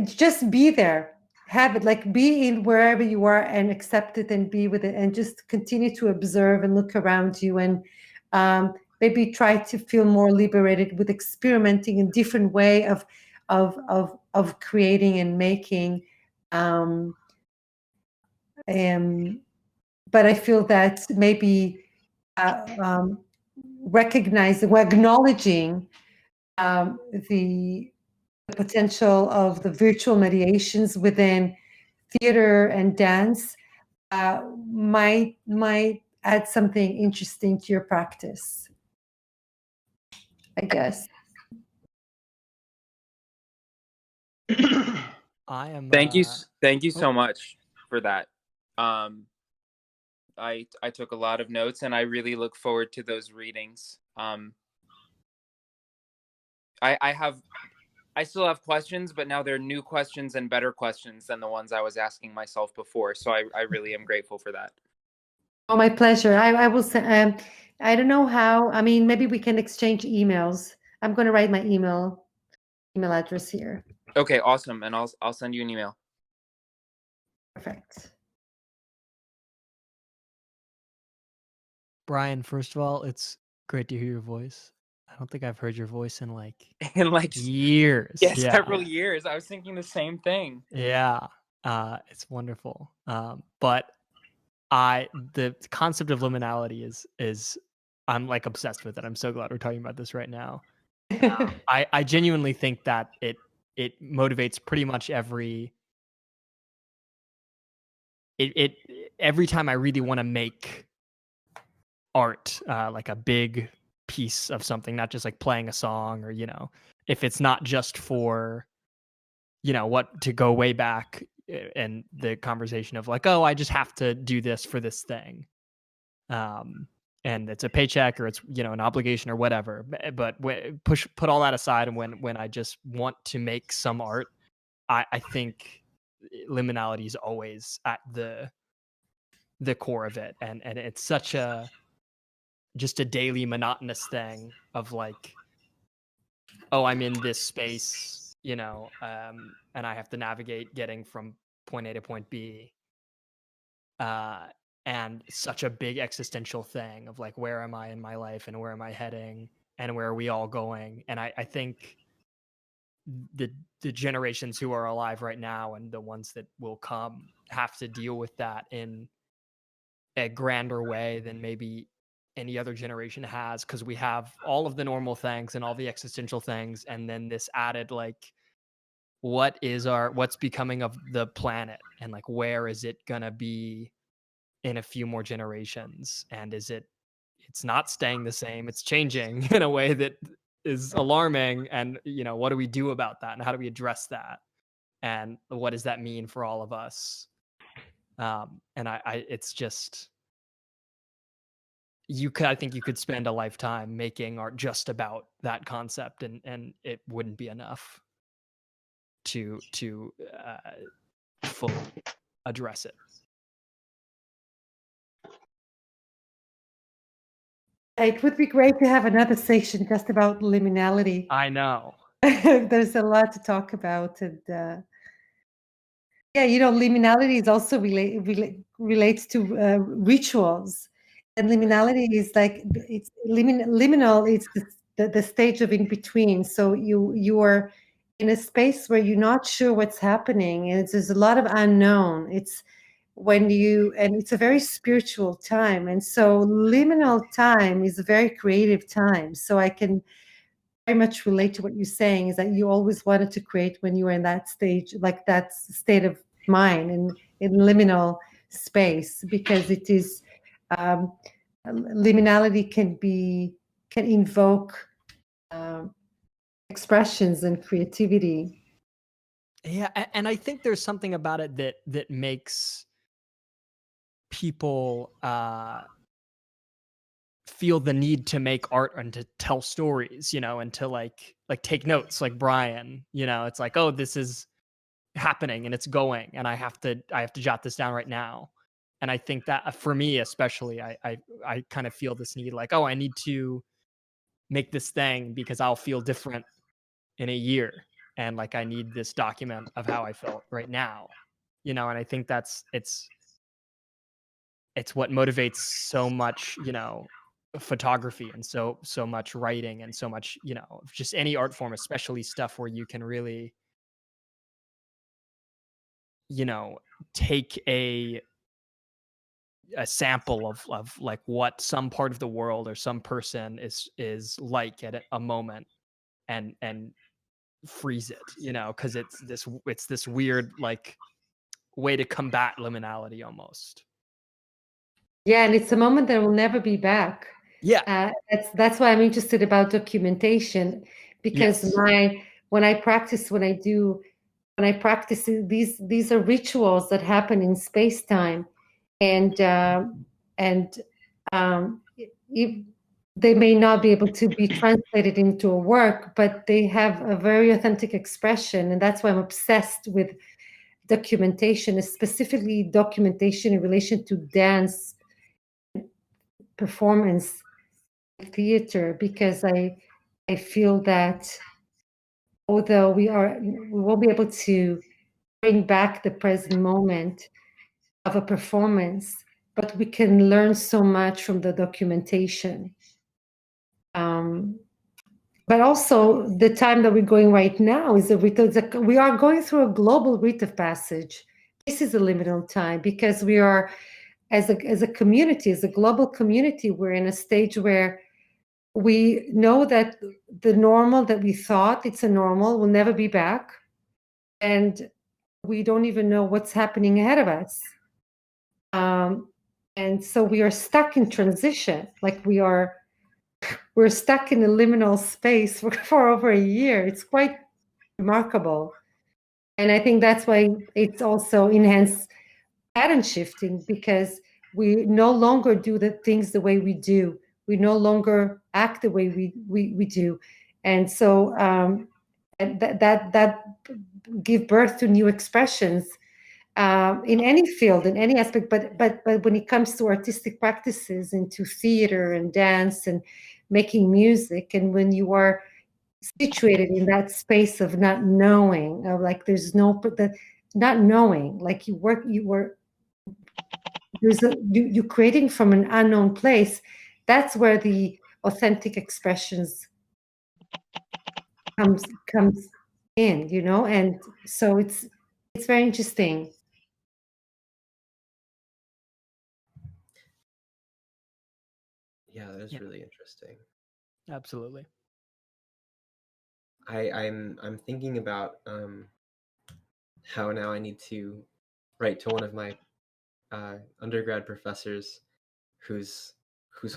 just be there, have it, like be in wherever you are and accept it and be with it, and just continue to observe and look around you, and maybe try to feel more liberated with experimenting in different way of creating and making. But I feel that maybe recognizing or acknowledging the potential of the virtual mediations within theater and dance might add something interesting to your practice, I guess. I am. Thank you so much for that. I took a lot of notes, and I really look forward to those readings. I still have questions, but now they're new questions and better questions than the ones I was asking myself before. So I really am grateful for that. Oh, my pleasure. I will send. I don't know how. I mean, maybe we can exchange emails. I'm going to write my email address here. Okay, awesome. And I'll send you an email. Perfect. Brian, first of all, it's great to hear your voice. I don't think I've heard your voice in like years. Yeah, several years. I was thinking the same thing. Yeah, it's wonderful. But the concept of liminality is I'm like obsessed with it. I'm so glad we're talking about this right now. I genuinely think that it motivates pretty much every time I really want to make art, like a big piece of something, not just like playing a song, or if it's not just for what to go way back and the conversation of like, oh, I just have to do this for this thing, and it's a paycheck or it's an obligation or whatever, but put all that aside, and when I just want to make some art, I think liminality is always at the core of it, and it's such just a daily monotonous thing of like, oh, I'm in this space, and I have to navigate getting from point A to point B, and such a big existential thing of like, where am I in my life and where am I heading and where are we all going? And I think the generations who are alive right now and the ones that will come have to deal with that in a grander way than maybe any other generation has, because we have all of the normal things and all the existential things, and then this added like, what's becoming of the planet, and like where is it gonna be in a few more generations, and it's not staying the same, it's changing in a way that is alarming, and what do we do about that, and how do we address that, and what does that mean for all of us? And it's just, I think you could spend a lifetime making art just about that concept, and it wouldn't be enough to fully address it. It would be great to have another section just about liminality. I know. There's a lot to talk about, and yeah, liminality is also relates to rituals, and liminality is like it's liminal. It's the stage of in between. So you are in a space where you're not sure what's happening, and there's a lot of unknown. It's and it's a very spiritual time, and so liminal time is a very creative time. So I can very much relate to what you're saying, is that you always wanted to create when you were in that stage, like that state of mind in liminal space, because it is liminality can invoke expressions and creativity. Yeah, and I think there's something about it that makes people feel the need to make art and to tell stories, and to like take notes, like Brian. It's like, oh, this is happening and it's going, and I have to jot this down right now. And I think that for me especially, I kind of feel this need, like, oh, I need to make this thing because I'll feel different in a year, and like I need this document of how I felt right now, and I think it's what motivates so much, photography, and so much writing, and so much, just any art form, especially stuff where you can really, take a sample of like what some part of the world or some person is like at a moment, and freeze it, because it's this weird like way to combat liminality almost. Yeah, and it's a moment that will never be back. Yeah, that's why I'm interested about documentation, because yes. when I practice these are rituals that happen in space time, and they may not be able to be translated into a work, but they have a very authentic expression, and that's why I'm obsessed with documentation, specifically documentation in relation to dance, performance, theater, because I feel that although we won't be able to bring back the present moment of a performance, but we can learn so much from the documentation. But also the time that we're going right now is we are going through a global rite of passage. This is a liminal time because we are, as a community, as a global community, we're in a stage where we know that the normal that we thought it's a normal will never be back. And we don't even know what's happening ahead of us. And so we are stuck in transition, like we're stuck in a liminal space for over a year. It's quite remarkable. And I think that's why it's also enhanced pattern shifting, because we no longer do the things the way we do. We no longer act the way we do. And so that give birth to new expressions in any field, in any aspect, but when it comes to artistic practices, into theater and dance and making music, and when you are situated in that space of not knowing, of like there's no not knowing, like you're creating from an unknown place, that's where the authentic expressions comes in, and so it's very interesting. Yeah, that is really interesting. Absolutely. I'm thinking about how now I need to write to one of my undergrad professors whose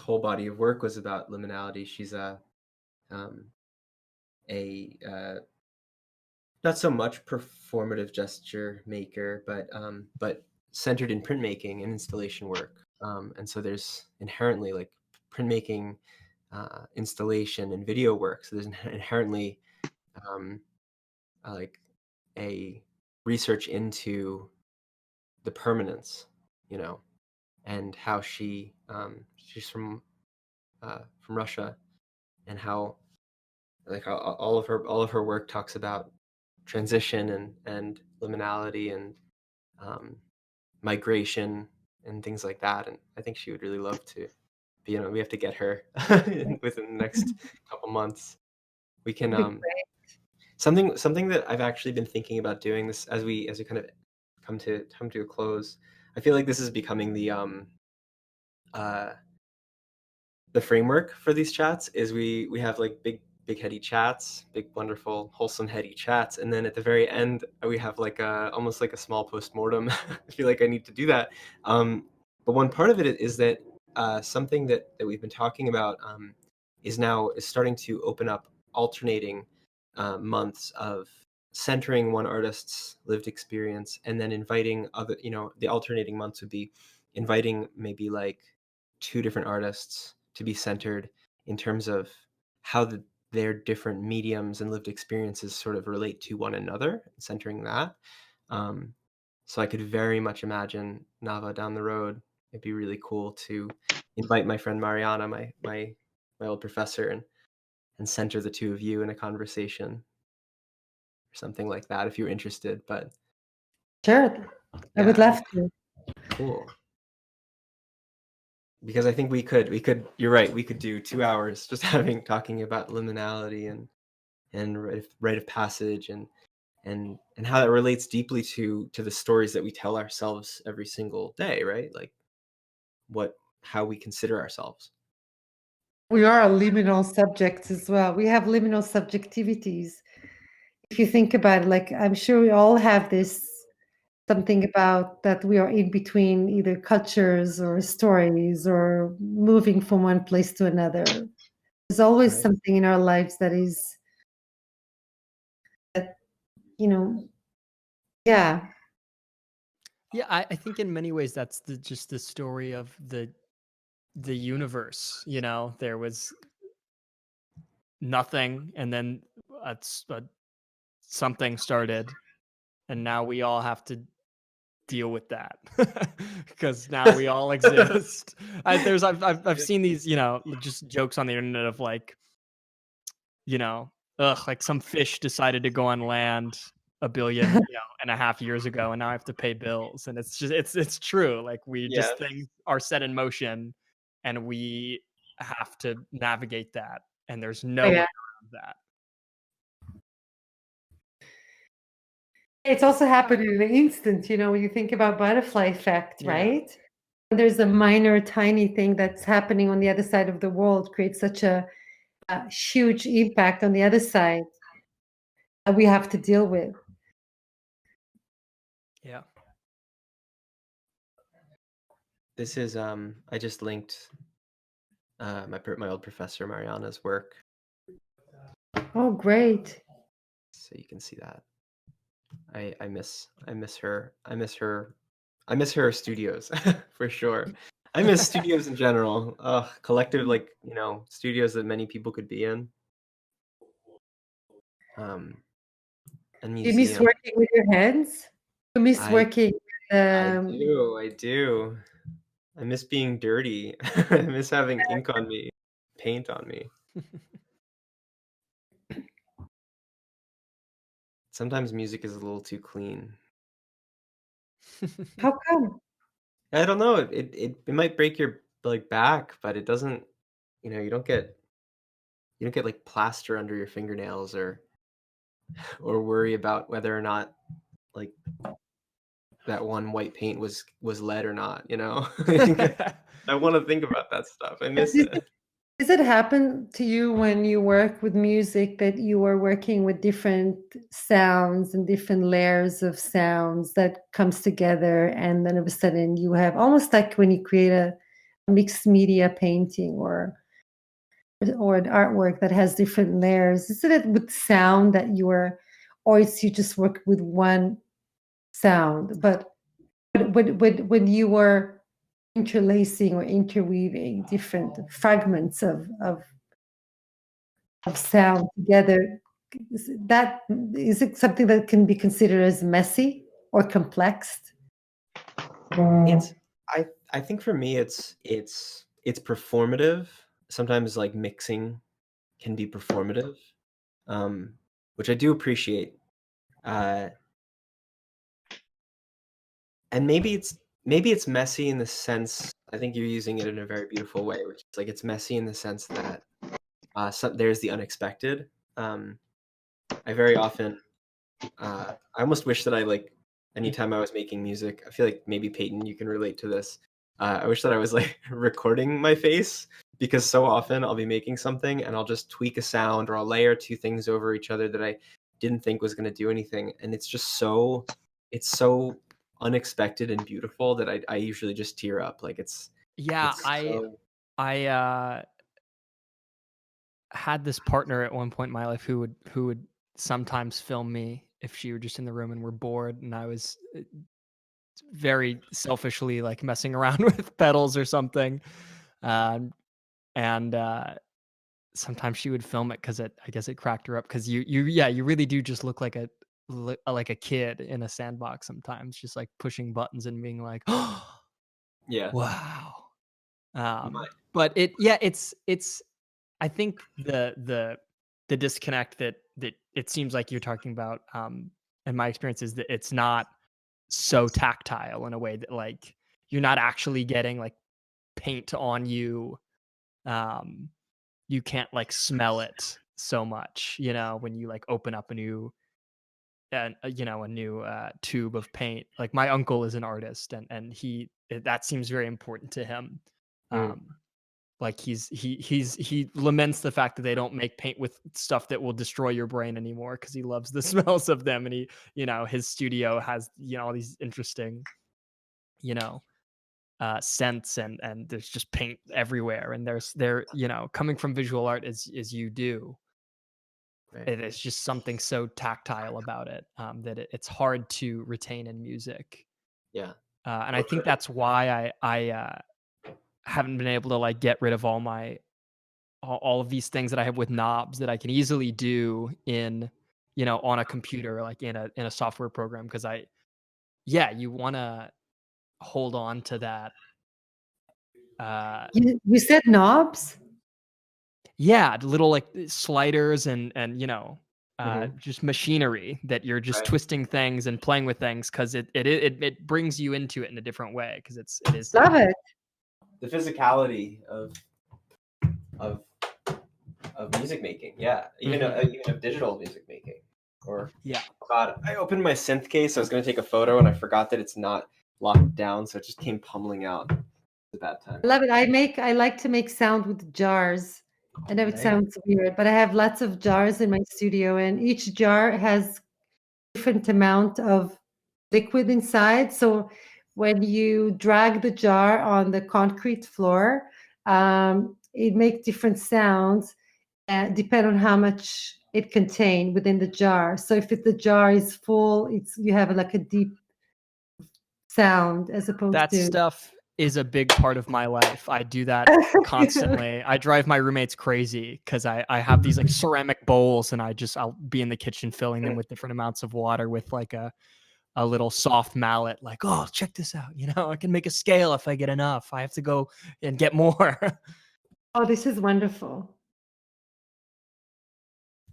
whole body of work was about liminality. She's a not so much performative gesture maker, but centered in printmaking and installation work. And so there's inherently like printmaking, installation, and video work. So there's inherently like a research into the permanence, you know, and how she's from Russia, and how like all of her work talks about transition and liminality and migration and things like that. And I think she would really love to be, we have to get her within the next couple months. We can something that I've actually been thinking about doing this as we kind of come to a close. I feel like this is becoming the framework for these chats. Is we have like big heady chats, big wonderful wholesome heady chats, and then at the very end we have like almost like a small postmortem. I feel like I need to do that. But one part of it is that something that we've been talking about is starting to open up alternating months of centering one artist's lived experience, and then inviting other, the alternating months would be inviting maybe like 2 different artists to be centered in terms of how their different mediums and lived experiences sort of relate to one another, centering that. So I could very much imagine Nava down the road. It'd be really cool to invite my friend Mariana, my old professor, and center the 2 of you in a conversation or something like that, if you're interested. But sure, I would love to. Cool. Because I think we could, you're right, we could do 2 hours just talking about liminality and rite of passage and how that relates deeply to the stories that we tell ourselves every single day, right? Like how we consider ourselves. We are liminal subjects as well. We have liminal subjectivities. If you think about it, like I'm sure we all have this something about that we are in between either cultures or stories or moving from one place to another. There's always something in our lives that is, yeah. Yeah, I think in many ways that's just the story of the universe. There was nothing, and then something started, and now we all have to deal with that because now we all exist. I've seen these just jokes on the internet of like like some fish decided to go on land a billion and a half years ago, and now I have to pay bills. And it's just it's true. Like just things are set in motion, and we have to navigate that, and there's no way around that. It's also happened in an instant, when you think about butterfly effect, right? There's a minor, tiny thing that's happening on the other side of the world creates such a huge impact on the other side that we have to deal with. Yeah. This is I just linked my old professor Mariana's work. Oh, great! So you can see that. I miss her. I miss her studios for sure. I miss studios in general. Collective, studios that many people could be in. And you miss working with your hands? You miss working. I do. I miss being dirty. I miss having ink on me, paint on me. Sometimes music is a little too clean. How come? I don't know. It might break your back, but it doesn't. You don't get like plaster under your fingernails or worry about whether or not like that one white paint was lead or not. I want to think about that stuff. I miss it. Does it happen to you when you work with music that you are working with different sounds and different layers of sounds that comes together, and then all of a sudden you have almost like when you create a mixed media painting or an artwork that has different layers? Is it with sound that or it's you just work with one sound? But when you were interlacing or interweaving different fragments of sound together. That is it something that can be considered as messy or complex? It's I think for me it's performative. Sometimes like mixing can be performative, which I do appreciate. And maybe it's messy in the sense, I think you're using it in a very beautiful way, which is like it's messy in the sense that there's the unexpected. I very often I almost wish that I like anytime I was making music, I feel like maybe Peyton, you can relate to this. I wish that I was like recording my face, because so often I'll be making something and I'll just tweak a sound or I'll layer two things over each other that I didn't think was going to do anything, and it's just so unexpected and beautiful that I usually just tear up. Like it's I had this partner at one point in my life who would sometimes film me if she were just in the room and we're bored, and I was very selfishly like messing around with pedals or something, and sometimes she would film it because I guess it cracked her up, because you really do just look like a kid in a sandbox sometimes, just like pushing buttons and being like, oh yeah, wow. But it's I think the disconnect that it seems like you're talking about, in my experience, is that it's not so tactile in a way that like you're not actually getting like paint on you. You can't like smell it so much, when you like open up a new tube of paint. Like my uncle is an artist, and that seems very important to him. Like he laments the fact that they don't make paint with stuff that will destroy your brain anymore, because he loves the smells of them, and his studio has all these interesting scents, and there's just paint everywhere, and they're coming from visual art as you do. Right. It is just something so tactile about it, that it's hard to retain in music. Yeah. And I think that's why I haven't been able to like get rid of all of these things that I have with knobs that I can easily do in, on a computer, like in a software program. Cause you want to hold on to that. You said knobs? Yeah. Little like sliders and just machinery that you're just Right. twisting things and playing with things. Cause it brings you into it in a different way. Cause it is. Love it. The physicality of music making, even of digital music making. Or God, I opened my synth case. I was going to take a photo and I forgot that it's not locked down, so it just came pummeling out at that time. I love it. I like to make sound with jars. I know it sounds weird, but I have lots of jars in my studio, and each jar has different amount of liquid inside. So when you drag the jar on the concrete floor, it makes different sounds, depend on how much it contained within the jar. So if the jar is full, you have like a deep sound, as opposed to that stuff is a big part of my life. I do that constantly. I drive my roommates crazy because I have these like ceramic bowls, and I'll be in the kitchen filling them with different amounts of water with like a little soft mallet, like, oh, check this out. I can make a scale if I get enough. I have to go and get more. Oh, this is wonderful.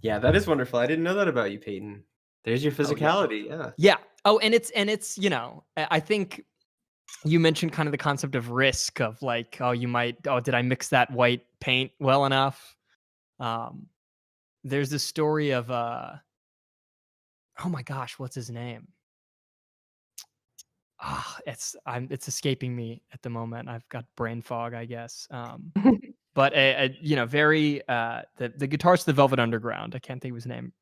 Yeah, that is wonderful. I didn't know that about you, Peyton. There's your physicality. Yeah. Oh, and it's I think you mentioned kind of the concept of risk of like, did I mix that white paint well enough? There's this story of oh my gosh, what's his name? It's escaping me at the moment. I've got brain fog, I guess. But very the guitarist of the Velvet Underground. I can't think of his name.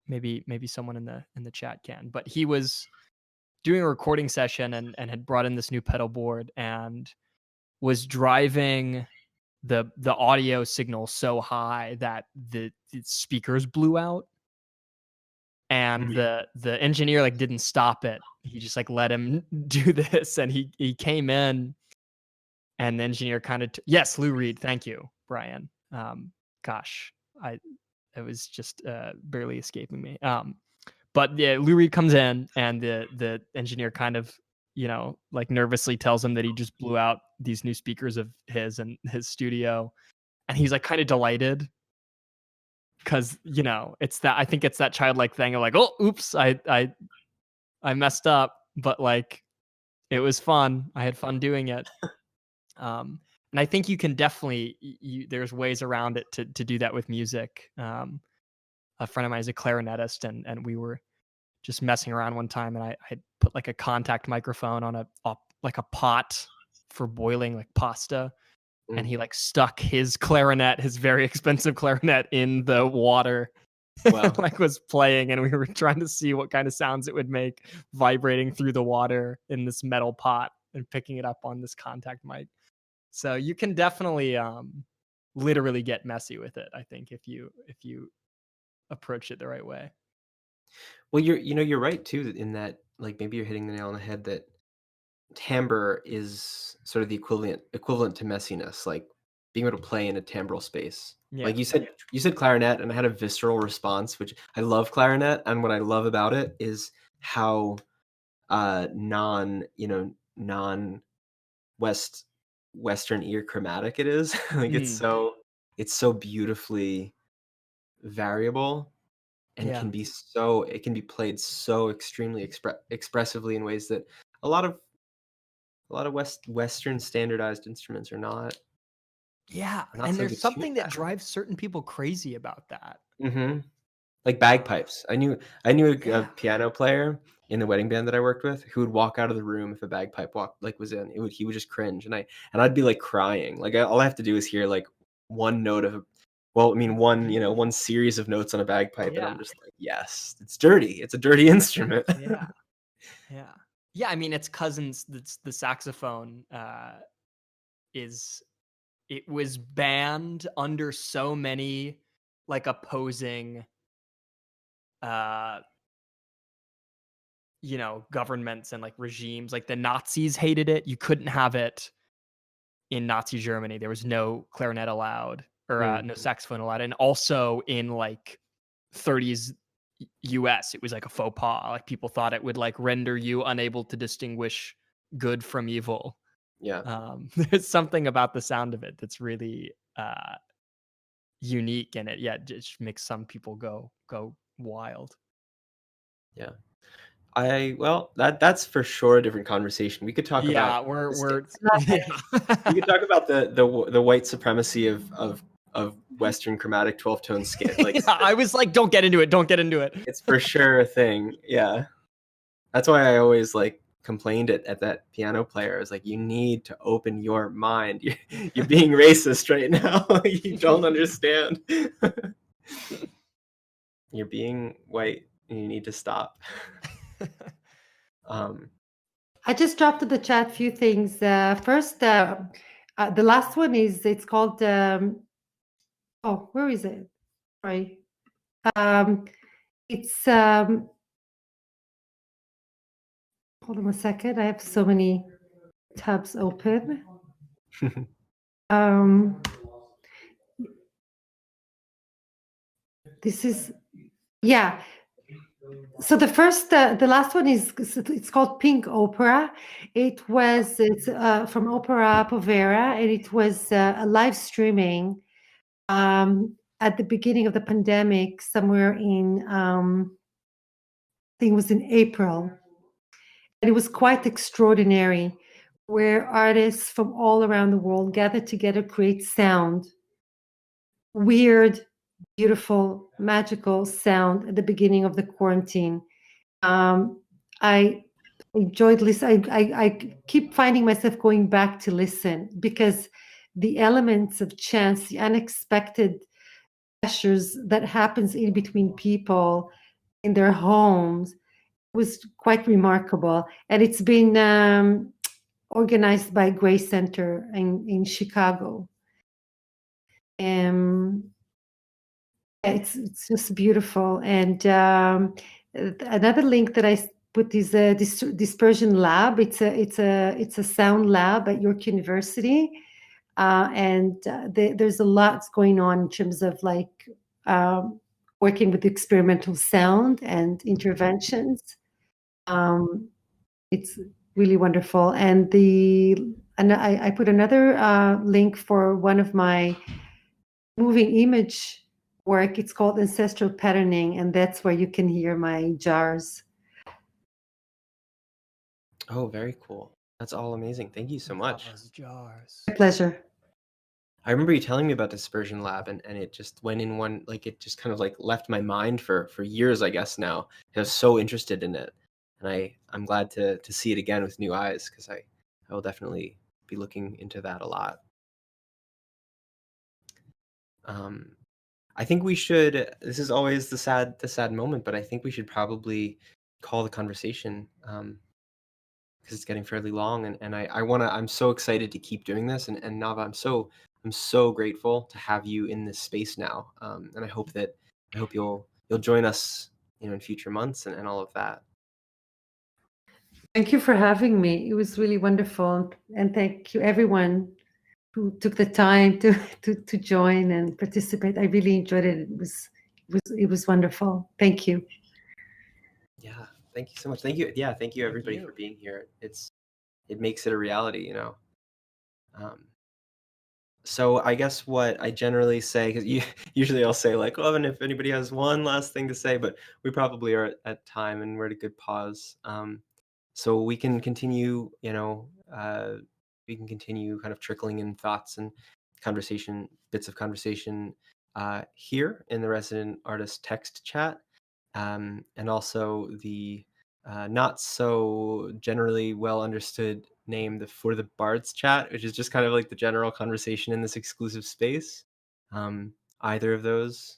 Maybe someone in the chat can. But he was doing a recording session and had brought in this new pedal board and was driving the audio signal so high that the speakers blew out. and the engineer like didn't stop it. He just like let him do this, and he came in, and the engineer kind of yes, Lou Reed, thank you, Brian. Gosh, it was just barely escaping me. But yeah, Lou Reed comes in, and the engineer kind of, you know, like nervously tells him that he just blew out these new speakers of his in his studio, and he's like kind of delighted. Because, you know, I think it's that childlike thing of like, oh, oops, I messed up, but like it was fun. I had fun doing it. And I think you can definitely there's ways around it to do that with music. A friend of mine is a clarinetist, and we were just messing around one time, and I put like a contact microphone on a pot for boiling like pasta. And he like stuck his clarinet, his very expensive clarinet, in the water. Wow. Like was playing, and we were trying to see what kind of sounds it would make vibrating through the water in this metal pot and picking it up on this contact mic. So you can definitely literally get messy with it, I think, if you approach it the right way. Well, you're right too in that, like, maybe you're hitting the nail on the head that timbre is sort of the equivalent to messiness, like being able to play in a timbral space. Yeah. Like you said clarinet, and I had a visceral response, which I love clarinet, and what I love about it is how non Western ear chromatic it is. Like it's so beautifully variable, and it can be played so extremely expressively in ways that a lot of Western standardized instruments are not. Yeah, and there's something that drives certain people crazy about that. Mm-hmm. Like bagpipes. I knew a piano player in the wedding band that I worked with who would walk out of the room if a bagpipe was in. He would just cringe, and I'd be like crying. Like all I have to do is hear like one note of, one series of notes on a bagpipe, and I'm just like, yes, it's dirty. It's a dirty instrument. Yeah. I mean, its cousins, the saxophone, it was banned under so many like opposing, governments and like regimes. Like the Nazis hated it. You couldn't have it in Nazi Germany. There was no clarinet allowed, or no saxophone allowed. And also in like 30s US, it was like a faux pas. Like people thought it would like render you unable to distinguish good from evil. Yeah. There's something about the sound of it that's really unique, and it just makes some people go wild. Yeah. That's for sure a different conversation. We could talk about we could talk about the white supremacy of Western chromatic 12-tone scale. Like, I was like, don't get into it. It's for sure a thing. Yeah. That's why I always like complained at that piano player. I was like, you need to open your mind. You're being racist right now. You don't understand. You're being white, and you need to stop. I just dropped in the chat a few things. First, the last one it's called. Where is it? Sorry. It's hold on a second. I have so many tabs open. This is So the last one it's called Pink Opera. It's from Opera Povera, and it was a live streaming at the beginning of the pandemic, somewhere in I think it was in April, and it was quite extraordinary, where artists from all around the world gathered together, create sound, weird, beautiful, magical sound at the beginning of the quarantine. I enjoyed listening. I keep finding myself going back to listen, because the elements of chance, the unexpected pressures that happens in between people in their homes, was quite remarkable. And it's been organized by Grace Center in Chicago. It's just beautiful. And another link that I put is a Dispersion Lab. It's a sound lab at York University, and there's a lot going on in terms of like working with experimental sound and interventions. It's really wonderful, and I put another link for one of my moving image work. It's called Ancestral Patterning, and that's where you can hear my jars. Oh, very cool. That's all amazing. Thank you so much. Jars. My pleasure. I remember you telling me about Dispersion Lab, and it just went in one, like it just kind of like left my mind for years, I guess now. I was so interested in it. And I'm glad to see it again with new eyes, because I will definitely be looking into that a lot. I think we should, this is always the sad moment, but I think we should probably call the conversation, because it's getting fairly long, and I'm so excited to keep doing this, and Nava, I'm so grateful to have you in this space now, and I hope you'll join us, in future months and all of that. Thank you for having me. It was really wonderful, and thank you everyone who took the time to join and participate. I really enjoyed it. It was wonderful. Thank you. Yeah, thank you so much. Thank you. Yeah, thank you everybody for being here. It makes it a reality, So I guess what I generally say, because usually I'll say like, oh, and if anybody has one last thing to say, but we probably are at time and we're at a good pause. So we can continue, we can continue kind of trickling in thoughts and bits of conversation here in the Resident Artist text chat, and also the not so generally well understood name, the For the Bards chat, which is just kind of like the general conversation in this exclusive space. Either of those,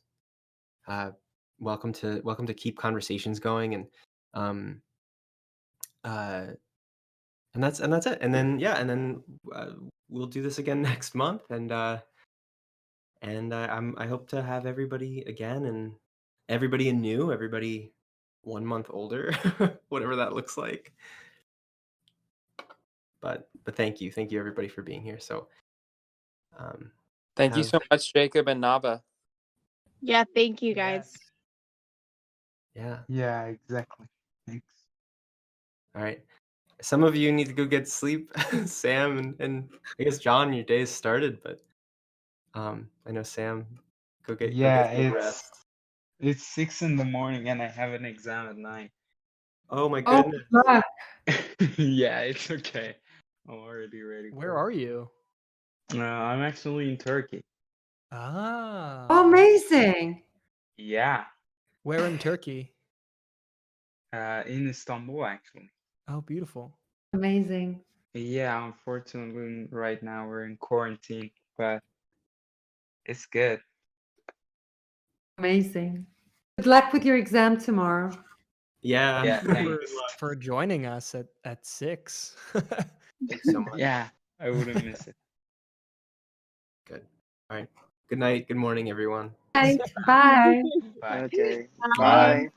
welcome to keep conversations going, and that's it. And then we'll do this again next month, and I hope to have everybody again, and everybody new, everybody 1 month older, whatever that looks like. But thank you everybody for being here. So thank you so much, Jacob and Nava. Yeah, thank you guys. Yeah, exactly. Thanks. All right, some of you need to go get sleep. Sam and I guess John, your day has started, but I know Sam, go get some rest. It's 6 in the morning and I have an exam at 9. Oh my goodness. Yeah, it's okay. I'm already ready. Where are you? I'm actually in Turkey. Ah. Oh, amazing. Yeah. Where in Turkey? In Istanbul, actually. Oh, beautiful. Amazing. Yeah, unfortunately, right now we're in quarantine, but it's good. Amazing. Good luck with your exam tomorrow. Yeah, thanks. For joining us at 6. Thanks so much. Yeah, I wouldn't miss it. Good. All right. Good night. Good morning, everyone. Bye. Bye. Okay. Bye. Bye.